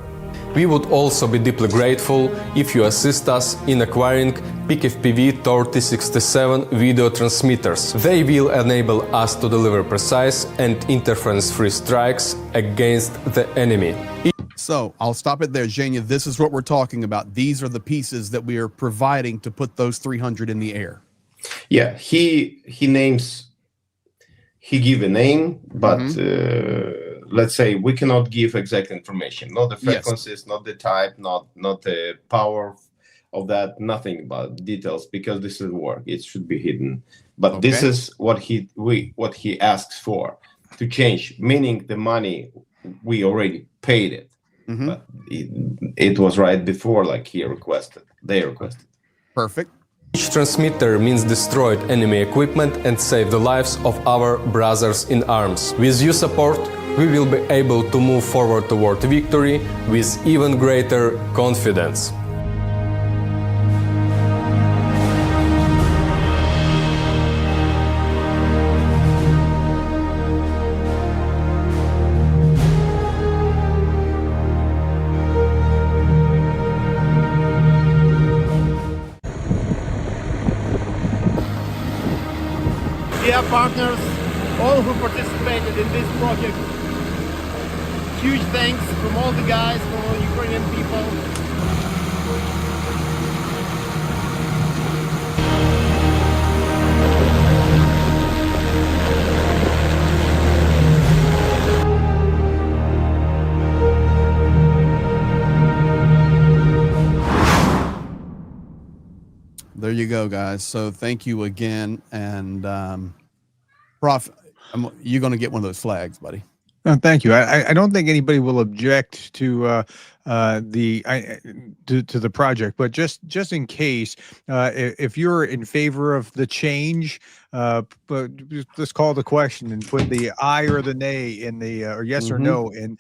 We would also be deeply grateful if you assist us in acquiring PKFPV 3067 video transmitters. They will enable us to deliver precise and interference-free strikes against the enemy. So I'll stop it there, Zhenya. This is what we're talking about. These are the pieces that we are providing to put those 300 in the air. Yeah, he give a name, but let's say we cannot give exact information, not the frequencies, not the type, not the power of that, nothing about details, because this is work. It should be hidden. But this is what he asks for to change, meaning the money we already paid it, but it was right before, like they requested. Perfect. Each transmitter means destroyed enemy equipment and save the lives of our brothers in arms. With your support, we will be able to move forward toward victory with even greater confidence. Dear partners, all who participated in this project, huge thanks from all the guys, from all Ukrainian people. There you go, guys. So thank you again. And Prof, you're going to get one of those flags, buddy. Thank you. I don't think anybody will object to the project, but just in case, if you're in favor of the change, but let's call the question and put the aye or the nay in the or yes or no in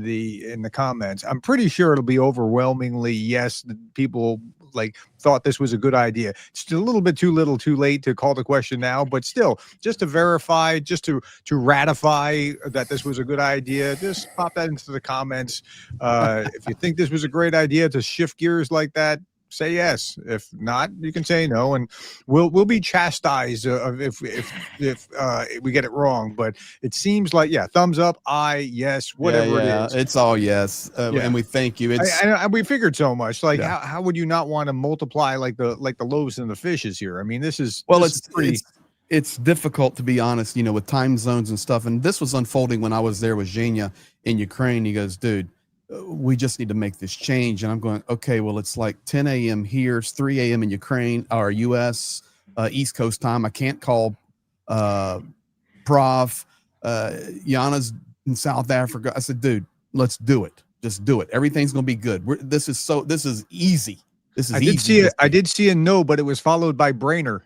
the comments. I'm pretty sure it'll be overwhelmingly yes. People thought this was a good idea. It's a little bit too little too late to call the question now, but still, just to verify, just to ratify that this was a good idea, just pop that into the comments. If you think this was a great idea to shift gears like that, say yes. If not, you can say no, and we'll be chastised if we get it wrong. But it seems like, yeah, thumbs up, aye, yes, whatever it is. It's all yes, and we thank you. It's We figured so much. Like, Yeah. how would you not want to multiply like the loaves and the fishes here? I mean, this is it's difficult, to be honest, with time zones and stuff. And this was unfolding when I was there with Zhenya in Ukraine. He goes, dude, we just need to make this change. And I'm going, okay, well, it's like 10 a.m. here. It's 3 a.m. in Ukraine or US East Coast time. I can't call Prof. Yana's in South Africa. I said, dude, let's do it. Just do it. Everything's going to be good. This is easy. This is easy. I did see a no, but it was followed by brainer.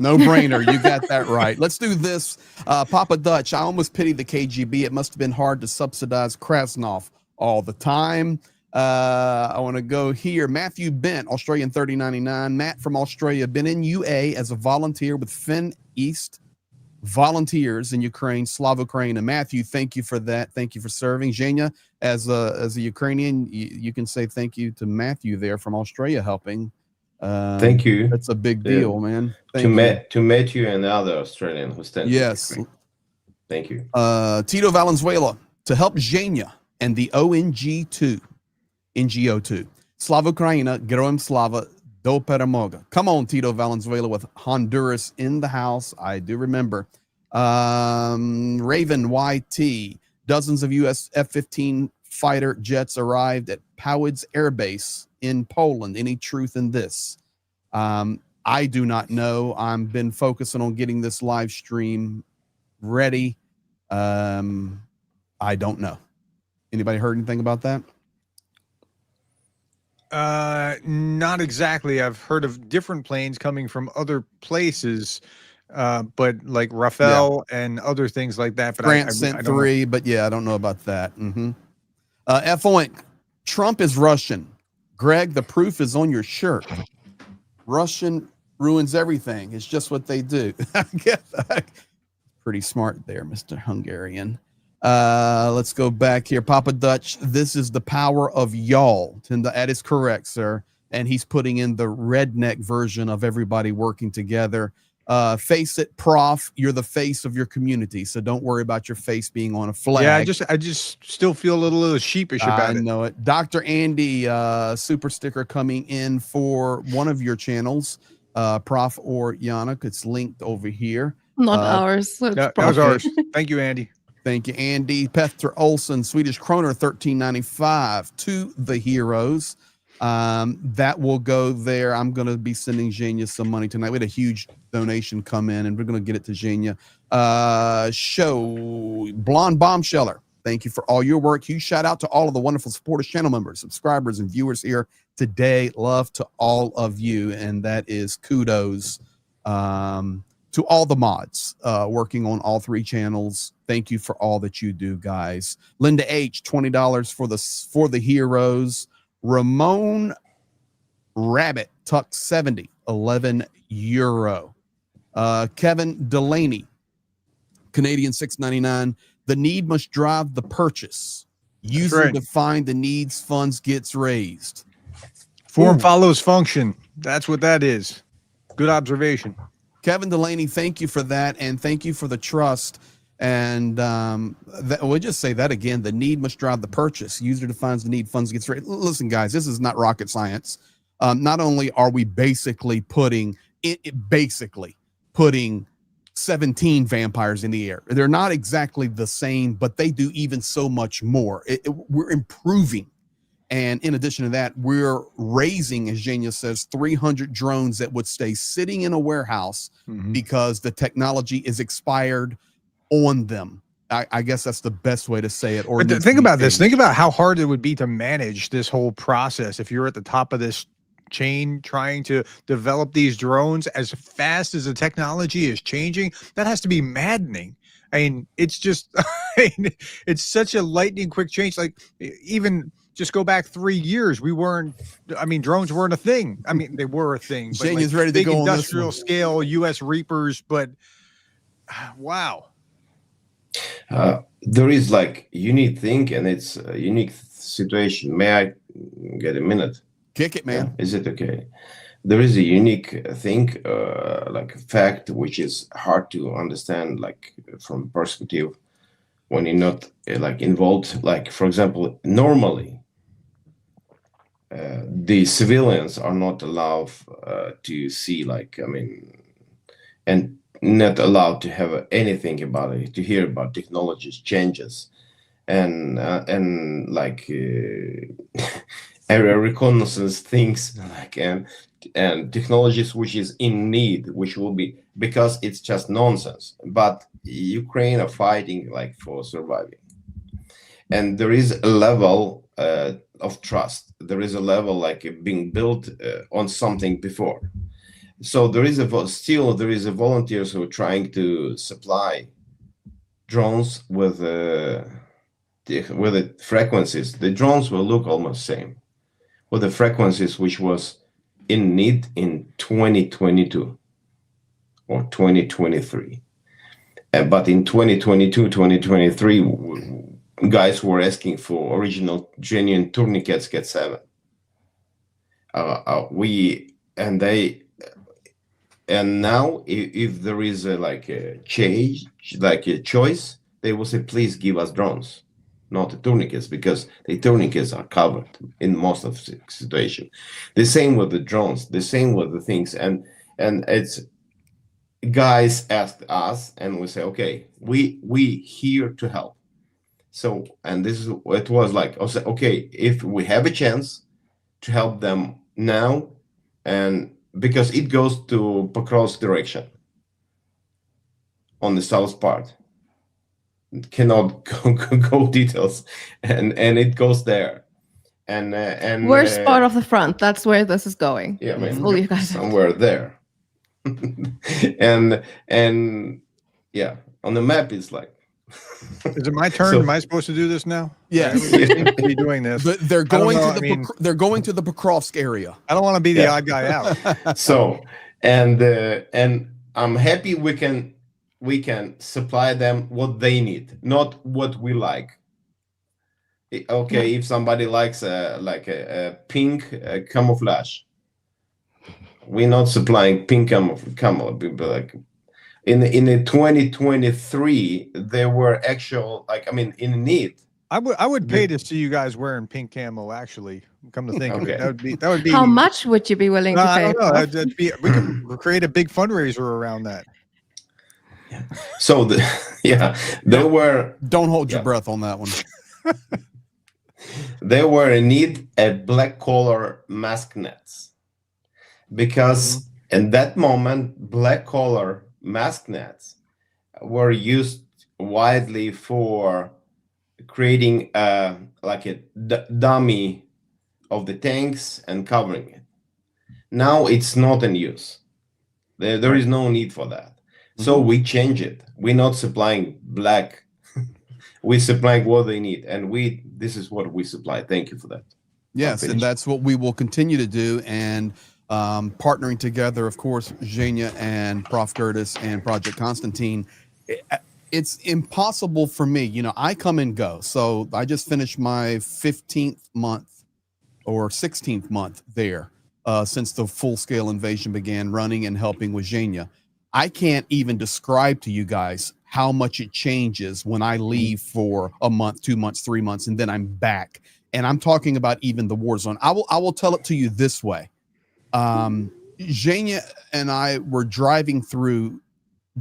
No brainer. You got that right. Let's do this. Papa Dutch, I almost pity the KGB. It must have been hard to subsidize Krasnov all the time. I want to go here. Matthew Bent, Australian 3099. Matt from Australia, been in UA as a volunteer with Fin East Volunteers in Ukraine, Slav Ukraine. And Matthew, thank you for that. Thank you for serving. Zhenya, as a Ukrainian, you can say thank you to Matthew there from Australia helping. Thank you. That's a big deal, man. To Matthew and the other Australian who stand. Yes. Thank you. Tito Valenzuela to help Zhenya and the NGO2. Slava Ukraina, Geroim Slava, do Peremoga. Come on, Tito Valenzuela with Honduras in the house. I do remember. Raven YT, dozens of U.S. F-15 fighter jets arrived at Powidz Air Base in Poland. Any truth in this? I do not know. I've been focusing on getting this live stream ready. I don't know. Anybody heard anything about that? Not exactly. I've heard of different planes coming from other places, but like Rafael and other things like that. But Grant sent 3, but yeah, I don't know about that. F. Oink, Trump is Russian. Greg, the proof is on your shirt. Russian ruins everything. It's just what they do. Pretty smart there, Mr. Hungarian. Let's go back here. Papa Dutch, this is the power of y'all. That is correct, sir. And he's putting in the redneck version of everybody working together. Face it, Prof, you're the face of your community, so don't worry about your face being on a flag. Yeah, I just still feel a little sheepish about it. I know it. Dr. Andy, super sticker coming in for one of your channels, Prof or Yana. It's linked over here. Not ours. So that was ours. Thank you, Andy. Thank you, Andy. Petra Olson, Swedish kroner, 13.95 to the heroes. That will go there. I'm going to be sending Zhenya some money tonight. We had a huge donation come in, and we're going to get it to Zhenya. Blonde Bombsheller, thank you for all your work. Huge shout out to all of the wonderful supporters, channel members, subscribers, and viewers here today. Love to all of you, and that is kudos to all the mods working on all 3 channels. Thank you for all that you do, guys. Linda H, $20 for the heroes. Ramon Rabbit, Tuck 70, €11. Kevin Delaney, Canadian $6.99. The need must drive the purchase. User defined the needs funds gets raised. Form follows function. That's what that is. Good observation. Kevin Delaney, thank you for that, and thank you for the trust. And we'll just say that again. The need must drive the purchase. User defines the need, funds gets raised. Listen, guys, this is not rocket science. Not only are we basically putting 17 vampires in the air. They're not exactly the same, but they do even so much more. We're improving. And in addition to that, we're raising, as Zhenya says, 300 drones that would stay sitting in a warehouse because the technology is expired on them. I guess that's the best way to say it. Or think about this. Think about how hard it would be to manage this whole process if you're at the top of this chain trying to develop these drones as fast as the technology is changing. That has to be maddening. I mean, it's just, it's such a lightning quick change. Like, even just go back 3 years, drones weren't a thing. I mean, they were a thing. But Zhenya's ready to go on industrial scale, U.S. Reapers, but wow. There is like unique thing, and it's a unique situation. May I get a minute? Kick it, man. Is it okay? There is a unique thing, like a fact, which is hard to understand, like from perspective when you're not like involved. Like, for example, normally the civilians are not allowed to see, like, I mean, and not allowed to have anything about it, to hear about technologies changes, and like area reconnaissance things, like, and technologies which is in need, which will be, because it's just nonsense. But Ukraine are fighting like for surviving, and there is a level of trust. There is a level like being built on something before. So there is still there is a volunteers who are trying to supply drones with the frequencies. The drones will look almost same with the frequencies which was in need in 2022 or 2023. But in 2022, 2023, guys were asking for original genuine tourniquets Get 7. And now if there is like a change, like a choice, they will say, please give us drones, not the tourniquets, because the tourniquets are covered in most of the situation. The same with the drones, the same with the things. And it's, guys asked us, and we say, okay, we here to help. So, and this is, it was like, okay, if we have a chance to help them now, and because it goes to Pokrovsk direction on the south part, it cannot go details, and it goes there, and Worst part of the front. That's where this is going. yeah, I mean, All you guys somewhere there. and yeah, on the map it's like. Is it my turn? So, Am I supposed to do this now? Yeah. Everybody seems to be doing this. They're going know, to the they're going to the Pokrovsk area. I don't want to be the odd guy out. So, and I'm happy we can supply them what they need, not what we like. Okay, if somebody likes a pink camouflage, we're not supplying pink camouflage. Like in the 2023, there were actual, like, I mean, in need. I would pay to see you guys wearing pink camo. Actually, come to think of it, that would be. How much would you be willing to pay? I don't know. That'd be, we could create a big fundraiser around that. So there were. Don't hold your breath on that one. They were in need of black collar mask nets, because in that moment black collar mask nets were used widely for creating like a dummy of the tanks and covering it. Now it's not in use. There is no need for that. So we change it. We're not supplying black. We're supplying what they need, and this is what we supply. Thank you for that. Yes, and that's what we will continue to do. And partnering together, of course, Zhenya and Prof. Curtis and Project Constantine. It's impossible for me. You know, I come and go. So I just finished my 15th month or 16th month there since the full-scale invasion began, running and helping with Zhenya. I can't even describe to you guys how much it changes when I leave for a month, 2 months, 3 months, and then I'm back. And I'm talking about even the war zone. I will tell it to you this way. Zhenya and I were driving through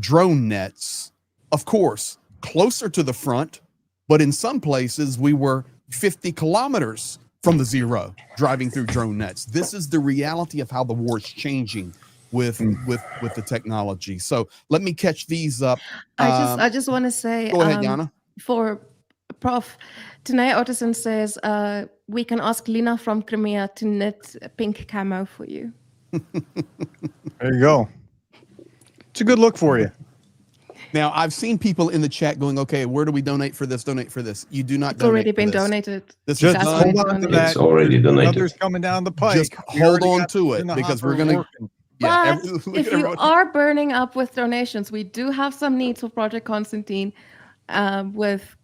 drone nets, of course, closer to the front, but in some places we were 50 kilometers from the zero driving through drone nets. This is the reality of how the war is changing with the technology. So let me catch these up. I just want to say, go ahead, Yana. For Prof, Tanay Otterson says we can ask Lina from Crimea to knit pink camo for you. There you go. It's a good look for you. Now, I've seen people in the chat going, okay, where do we donate for this? Donate for this. You do not It's donate already for been this. donated. This Just is hold on to that. It's already donated. Others coming down the pike. Just We hold already on got to it, in the because hopper we're going to, working. yeah. But look if at you everyone. are burning up with donations, we do have some needs for Project Constantine with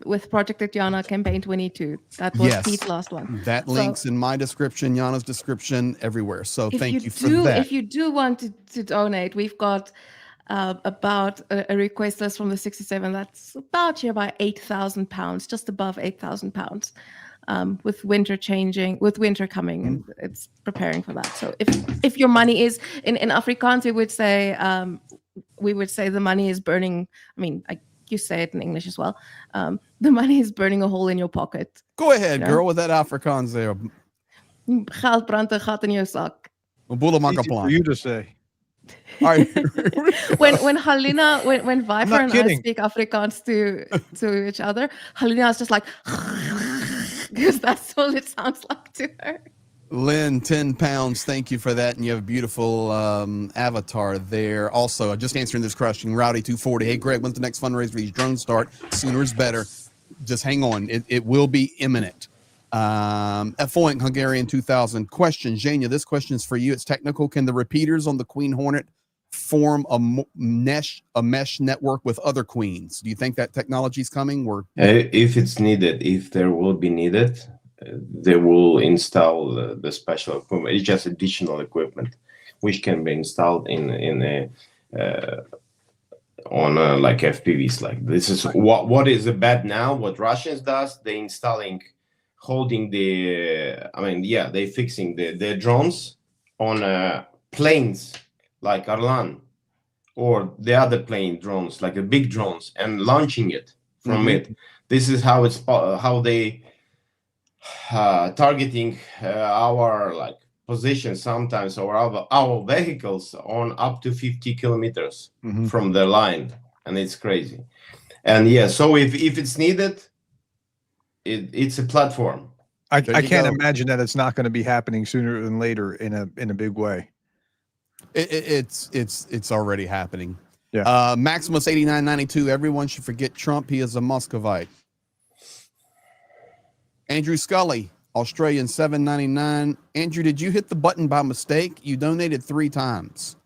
with Project Tatjana campaign 22. That was Yes. Pete's last one. That So- link's in my description, Jana's description, everywhere. So thank you for do, that. If you do want to donate, we've got about a request list from the 67 that's about here by £8,000, just above £8,000. With winter coming, and it's preparing for that. So if your money is in Afrikaans, we would say the money is burning. I mean, you say it in English as well. The money is burning a hole in your pocket. Go ahead, girl, with that Afrikaans there. Geld brandt 'n gat in jou sak. Easy for you to say. All right. when Halina, when Viper not and kidding. I speak Afrikaans to each other, Halina is just like, because that's all it sounds like to her. Lynn, 10 pounds. Thank you for that. And you have a beautiful avatar there. Also, just answering this question, Rowdy 240. Hey, Greg, when's the next fundraiser for these drones start? Sooner is better. Just hang on. It will be imminent. F-Oink, Hungarian 2000. Question, Zhenya, this question is for you. It's technical. Can the repeaters on the Queen Hornet form a mesh network with other queens? Do you think that technology is coming? Or if it's needed, if there will be needed, they will install the special equipment. It's just additional equipment which can be installed on like FPVs. Like this is what is bad now. What Russians does, they installing, holding they fixing the drones on planes like Arlan or the other plane drones, like the big drones, and launching it from it. This is how it's how they targeting our like position sometimes, or our vehicles on up to 50 kilometers from the line, and it's crazy. And yeah, so if it's needed, it's a platform. I can't imagine that it's not going to be happening sooner than later in a big way. It's already happening. Yeah. Maximus 8992. Everyone should forget Trump. He is a Muscovite. Andrew Scully, Australian 799. Andrew, did you hit the button by mistake? You donated 3 times.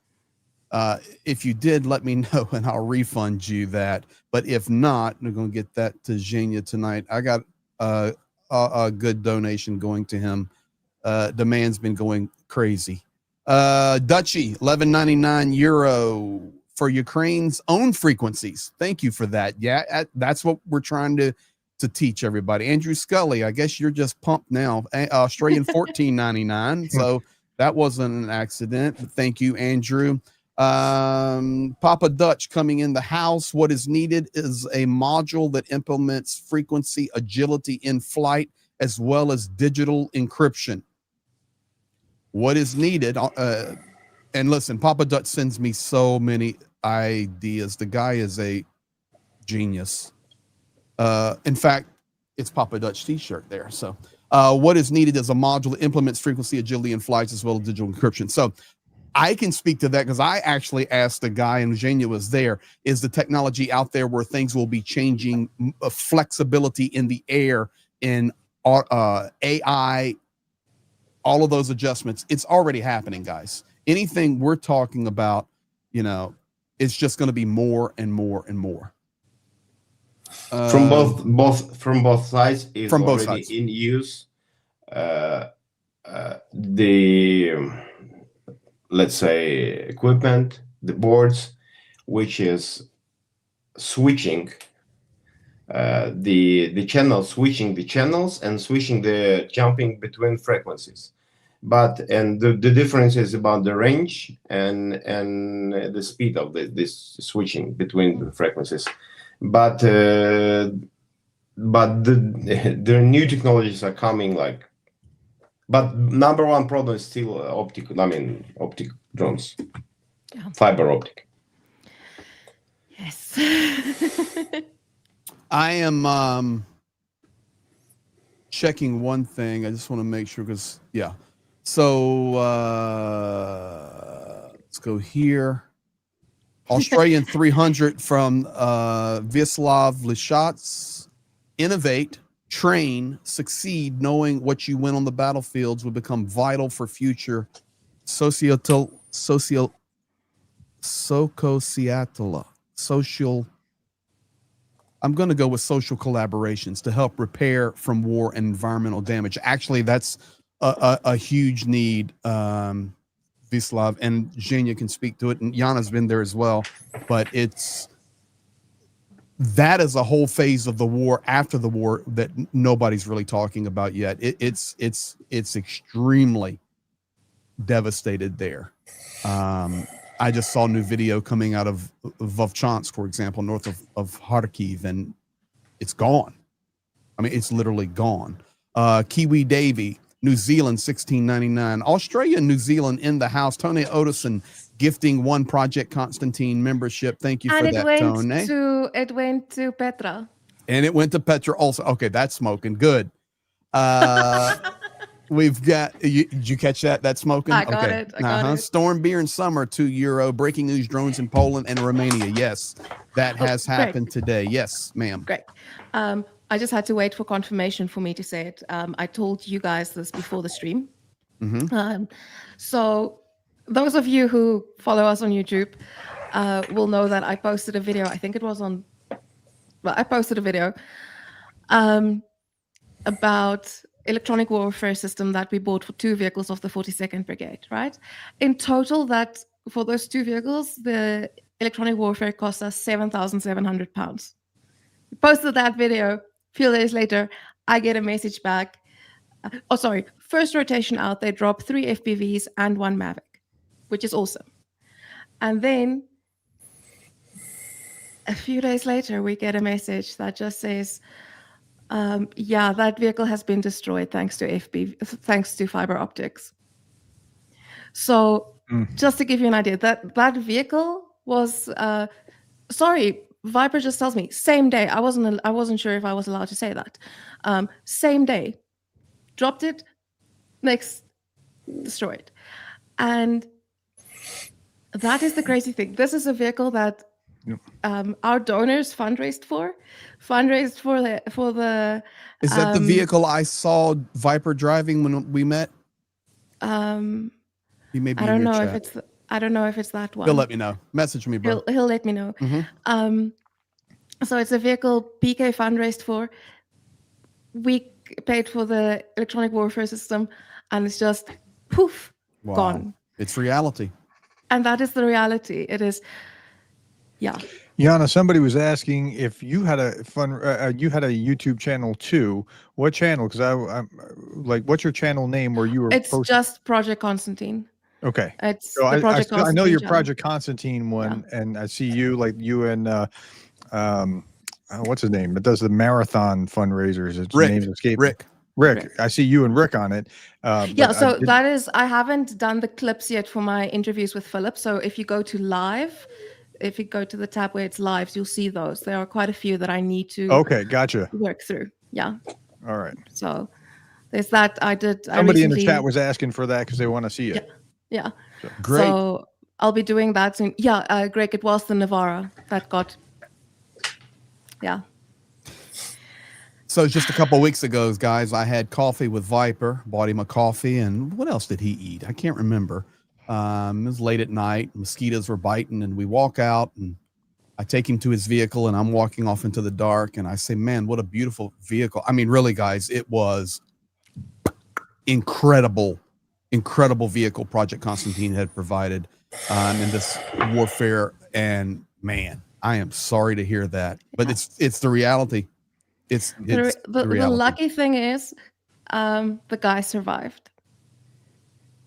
If you did, let me know and I'll refund you that. But if not, we're going to get that to Zhenya tonight. I got a good donation going to him. Demand's been going crazy. Dutchy, 11.99 euro for Ukraine's own frequencies. Thank you for that. Yeah, that's what we're trying to teach everybody. Andrew Scully, I guess you're just pumped now. Australian 14.99. So that wasn't an accident. But thank you, Andrew. Papa Dutch coming in the house. What is needed is a module that implements frequency agility in flight as well as digital encryption. What is needed? And listen, Papa Dutch sends me so many ideas. The guy is a genius. In fact, it's Papa Dutch t-shirt there. So what is needed is a module that implements frequency agility in flights as well as digital encryption. So I can speak to that because I actually asked the guy, and Zhenya was there, is the technology out there where things will be changing, flexibility in the air, in AI, all of those adjustments. It's already happening, guys. Anything we're talking about, it's just going to be more and more and more. From both sides is from both already sides. in use. Let's say equipment, the boards, which is switching the channels, switching the channels and switching the jumping between frequencies. And the difference is about the range and the speed of this switching between the frequencies. But the new technologies are coming, but number one problem is still optic drones, fiber optic. Yes. I am checking one thing. I just want to make sure So let's go here. Australian 300 from Vyacheslav Lishatz. Innovate, train, succeed, knowing what you win on the battlefields will become vital for future social Sokosiatala. 'Cause I'm going to go with social collaborations to help repair from war and environmental damage. Actually, that's a huge need. Vislav and Zhenya can speak to it, and Jana's been there as well. But that is a whole phase of the war after the war that nobody's really talking about yet. It's extremely devastated there. I just saw a new video coming out of Vovchansk, for example, north of Kharkiv, and it's gone. I mean, it's literally gone. Kiwi Davy, New Zealand, 1699. Australia and New Zealand in the house. Tony Otison gifting one Project Constantine membership. Thank you for that, Tony. It went to Petra. And it went to Petra also. Okay, that's smoking. Good. We've got, did you catch that? That's smoking? I got it. I got it. Storm Beer and Summer, €2. Breaking news drones in Poland and Romania. Yes, that has happened today. Yes, ma'am. Great. I just had to wait for confirmation for me to say it. I told you guys this before the stream. So those of you who follow us on YouTube will know that I posted a video. I think it was on, well, I posted a video about electronic warfare system that we bought for 2 vehicles of the 42nd Brigade, right? In total, that for those 2 vehicles, the electronic warfare cost us £7,700. We posted that video. A few days later, I get a message back. First rotation out, they drop 3 FPVs and 1 Mavic, which is awesome. And then a few days later, we get a message that just says, yeah, that vehicle has been destroyed thanks to fiber optics. So just to give you an idea, that vehicle was Viper just tells me same day. I wasn't sure if I was allowed to say that. Same day, dropped it, next destroyed, and that is the crazy thing. This is a vehicle that our donors fundraised for the. Is that the vehicle I saw Viper driving when we met? He may be. I don't know if it's that one. He'll let me know. Message me, bro. He'll let me know. So it's a vehicle PK fundraised for. We paid for the electronic warfare system, and it's just poof, gone. It's reality. And that is the reality. It is, yeah. Jana, somebody was asking if you had a YouTube channel too. What channel? Because I'm like, what's your channel name where you were? It's just Project Constantine. Okay. It's so the Project Constantine. I know your channel. Project Constantine one, and I see you and what's his name? It does the marathon fundraisers. Its name's escaping. Rick. I see you and Rick on it. So that is, I haven't done the clips yet for my interviews with Philip. So if you go to live, if you go to the tab where it's lives, you'll see those. There are quite a few that I need to work through. Yeah. All right. So there's that. Somebody in the chat was asking for that because they want to see it. Yeah. So, great. So I'll be doing that soon. Yeah, Greg, it was the Navara that got. Yeah. So just a couple of weeks ago, guys, I had coffee with Viper, bought him a coffee, and what else did he eat? I can't remember. It was late at night, mosquitoes were biting, and we walk out, and I take him to his vehicle, and I'm walking off into the dark, and I say, man, what a beautiful vehicle. I mean, really, guys, it was incredible vehicle Project Constantine had provided in this warfare, and man, I am sorry to hear that, but it's the reality. It's the lucky thing is the guy survived.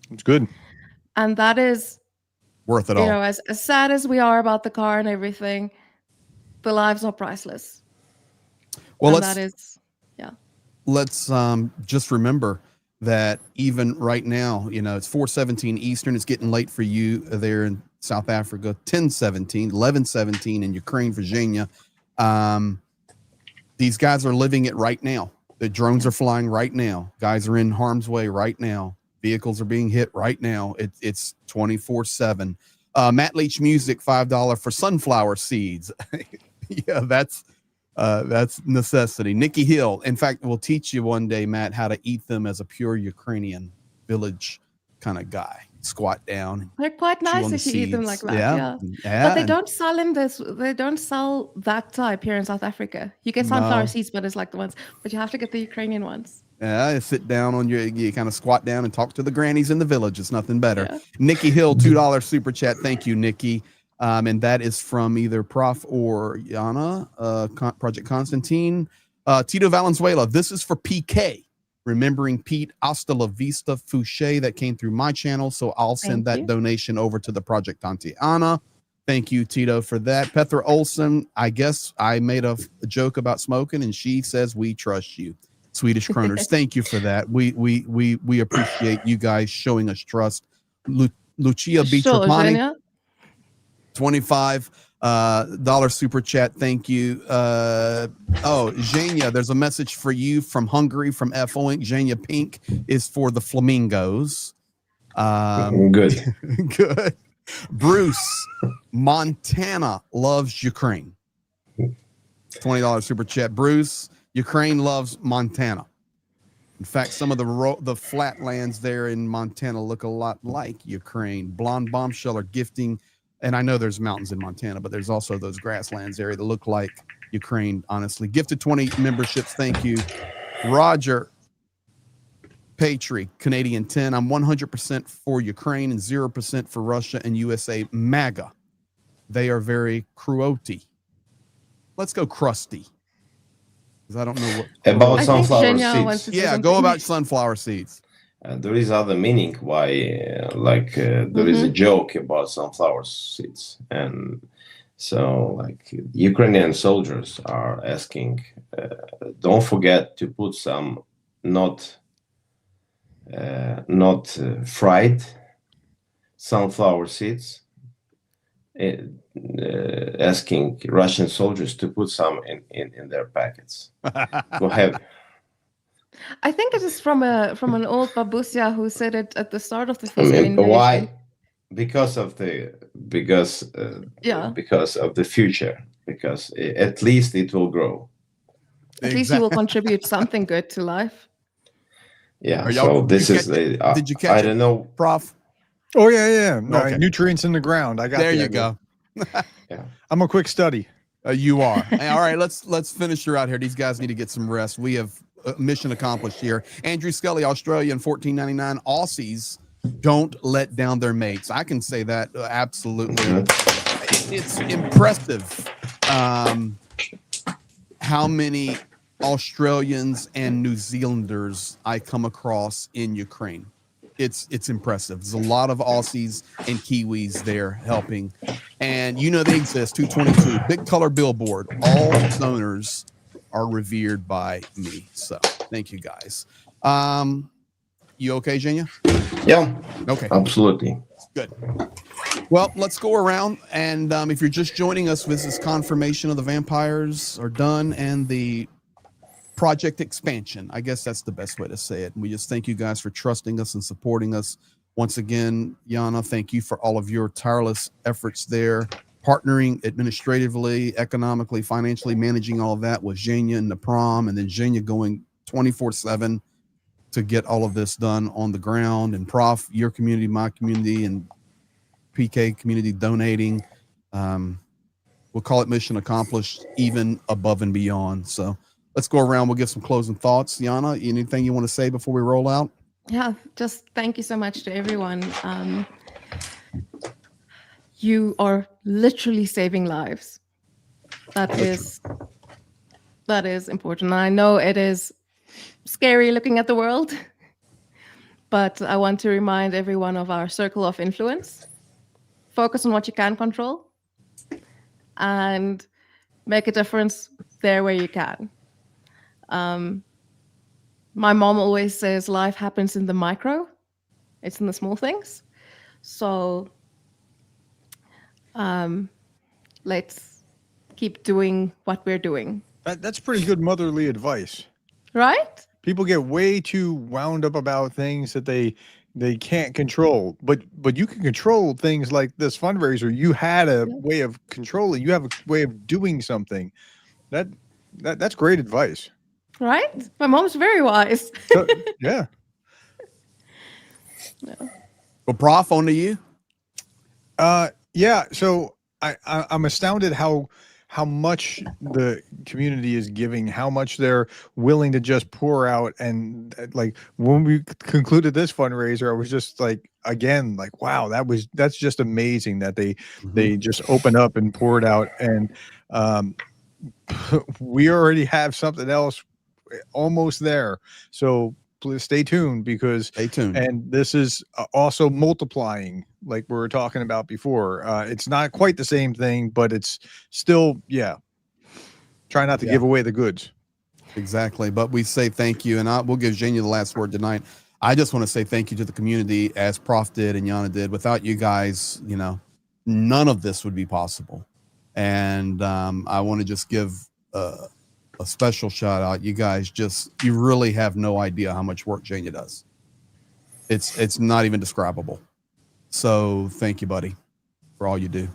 It's good. And that is worth it all. You know, as sad as we are about the car and everything, the lives are priceless. Well, let's just remember that even right now, you know, it's 4:17 Eastern. It's getting late for you there in South Africa. 10:17, 11:17 in Ukraine, Virginia. These guys are living it right now. The drones are flying right now. Guys are in harm's way right now. Vehicles are being hit right now. It's 24/7. Matt Leach Music, $5 for sunflower seeds. Yeah, that's necessity. Nikki Hill. In fact, we'll teach you one day, Matt, how to eat them as a pure Ukrainian village kind of guy. Squat down. They're quite chew on nice the if you eat them like seeds. that. Yeah. Yeah. But they and- don't sell in this. They don't sell that type here in South Africa. You get sunflower No. seeds, but it's like the ones. But you have to get the Ukrainian ones. Yeah, you sit down on you kind of squat down and talk to the grannies in the village. It's nothing better. Yeah. Nikki Hill, $2 super chat. Thank you, Nikki. And that is from either Prof or Yana, Project Constantine. Tito Valenzuela, this is for PK. Remembering Pete, hasta la vista, Fouché, that came through my channel. So I'll send that donation over to the Project Tantiana. Thank you, Tito, for that. Petra Olsen, I guess I made a joke about smoking, and she says we trust you. Swedish Kroners, thank you for that. We appreciate you guys showing us trust. Lucia Bitrapani, $25 super chat. Thank you. Zhenya, there's a message for you from Hungary from F Oink. Zhenya Pink is for the Flamingos. Good. Good. Bruce, Montana loves Ukraine. $20 super chat. Bruce, Ukraine loves Montana. In fact, some of the flatlands there in Montana look a lot like Ukraine. Blonde Bombshell are gifting, and I know there's mountains in Montana, but there's also those grasslands area that look like Ukraine, honestly. Gifted 20 memberships. Thank you. Roger Patry, Canadian 10. I'm 100% for Ukraine and 0% for Russia and USA. MAGA. They are very cruelty. Let's go crusty. Because I don't know what about sunflower seeds. Yeah, go about sunflower seeds. There is other meaning why, there is a joke about sunflower seeds, and so like Ukrainian soldiers are asking, don't forget to put some not fried sunflower seeds. Asking Russian soldiers to put some in their packets. Go ahead. I think it is from an old babusia who said it at the start of the I first mean, invasion. why? Because of the future. Because at least it will grow. At least you will contribute something good to life. Yeah. So this is did you catch I it, don't know, Prof? Oh yeah. No, Okay. nutrients in the ground. I got There the you idea. go. Yeah. I'm a quick study. You are. All right, let's finish her out here. These guys need to get some rest. We have mission accomplished here. Andrew Scully, Australian, $14.99. Aussies don't let down their mates. I can say that absolutely. It's impressive how many Australians and New Zealanders I come across in Ukraine. It's impressive. There's a lot of Aussies and Kiwis there helping, and they exist. 222 big color billboard. All donors are revered by me. So thank you guys. You okay, Zhenya? Yeah. Okay. Absolutely. Good. Well, let's go around, and if you're just joining us, this is confirmation of the vampires are done and the project expansion. I guess that's the best way to say it. And we just thank you guys for trusting us and supporting us. Once again, Yana, thank you for all of your tireless efforts there, partnering administratively, economically, financially, managing all of that with Zhenya and the prom, and then Zhenya going 24/7 to get all of this done on the ground. And Prof, your community, my community, and PK community donating. We'll call it mission accomplished, even above and beyond. So let's go around. We'll give some closing thoughts. Yana, anything you want to say before we roll out? Yeah, just thank you so much to everyone. You are literally saving lives. That is important. I know it is scary looking at the world, but I want to remind everyone of our circle of influence. Focus on what you can control and make a difference there where you can. My mom always says life happens in the micro. It's in the small things. So let's keep doing what we're doing. That's pretty good motherly advice. Right? People get way too wound up about things that they can't control. But you can control things like this fundraiser. You had a way of controlling. You have a way of doing something. That's great advice. Right? My mom's very wise. Yeah. Well, Prof, on to you. Yeah. So I'm astounded how much the community is giving, how much they're willing to just pour out. And like when we concluded this fundraiser, I was just like, again, like, wow, that's just amazing that they just opened up and poured out. And we already have something else almost there. So please stay tuned, because Stay tuned. and this is also multiplying, like we were talking about before. It's not quite the same thing, but it's still, try not to give away the goods. Exactly. But we say thank you, and we'll give Zhenya the last word tonight. I just want to say thank you to the community, as Prof did and Yana did. Without you guys, none of this would be possible. And I want to just give a special shout out. You guys you really have no idea how much work Zhenya does. It's not even describable. So thank you, buddy, for all you do.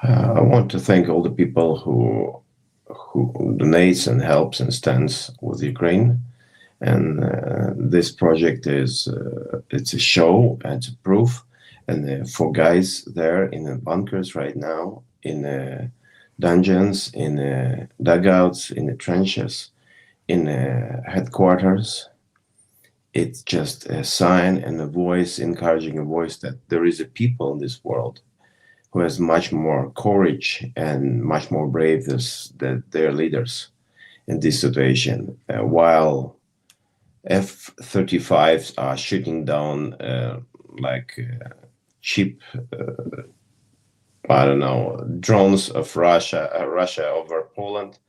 I want to thank all the people who donates and helps and stands with Ukraine. And this project is it's a show and it's a proof. And for guys there in the bunkers right now, in dungeons, in dugouts, in the trenches, in headquarters, it's just a sign and a voice, encouraging a voice that there is a people in this world who has much more courage and much more brave than their leaders in this situation. While F-35s are shooting down cheap, I don't know, drones of Russia over Poland,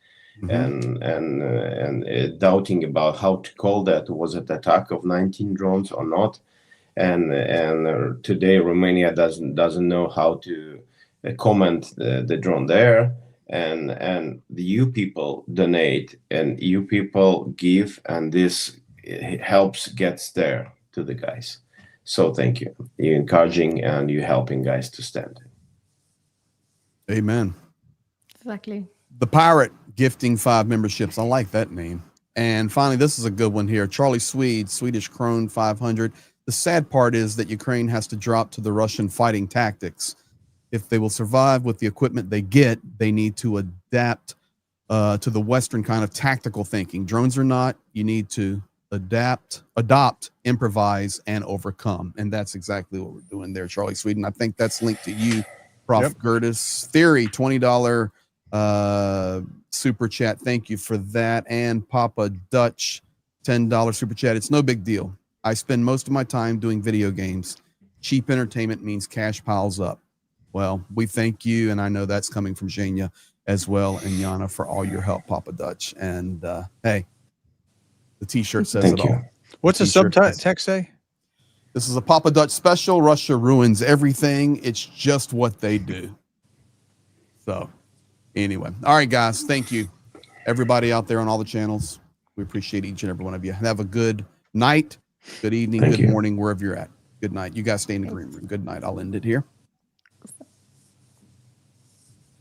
and doubting about how to call that. Was it attack of 19 drones or not? And today Romania doesn't know how to comment the drone there. And the EU people donate and EU people give, and this helps gets there to the guys. So thank you. You're encouraging and you're helping guys to stand. Amen. Exactly. The Pirate gifting 5 memberships. I like that name. And finally, this is a good one here. Charlie Swede, Swedish Krone 500. The sad part is that Ukraine has to drop to the Russian fighting tactics. If they will survive with the equipment they get, they need to adapt to the Western kind of tactical thinking. Drones or not, you need to adopt, improvise, and overcome. And that's exactly what we're doing there, Charlie Sweden. I think that's linked to you, Prof. Gertis. Theory, $20 super chat. Thank you for that. And Papa Dutch, $10 super chat. It's no big deal. I spend most of my time doing video games. Cheap entertainment means cash piles up. Well, we thank you, and I know that's coming from Zhenya as well, and Yana, for all your help, Papa Dutch. And hey, the T-shirt says Thank it you. all. What's the subtext say? This is a Papa Dutch special. Russia ruins everything. It's just what they do. So anyway, all right, guys, thank you. Everybody out there on all the channels, we appreciate each and every one of you. Have a good night, good evening, good morning, wherever you're at. Good night. You guys stay in the green room. Good night. I'll end it here.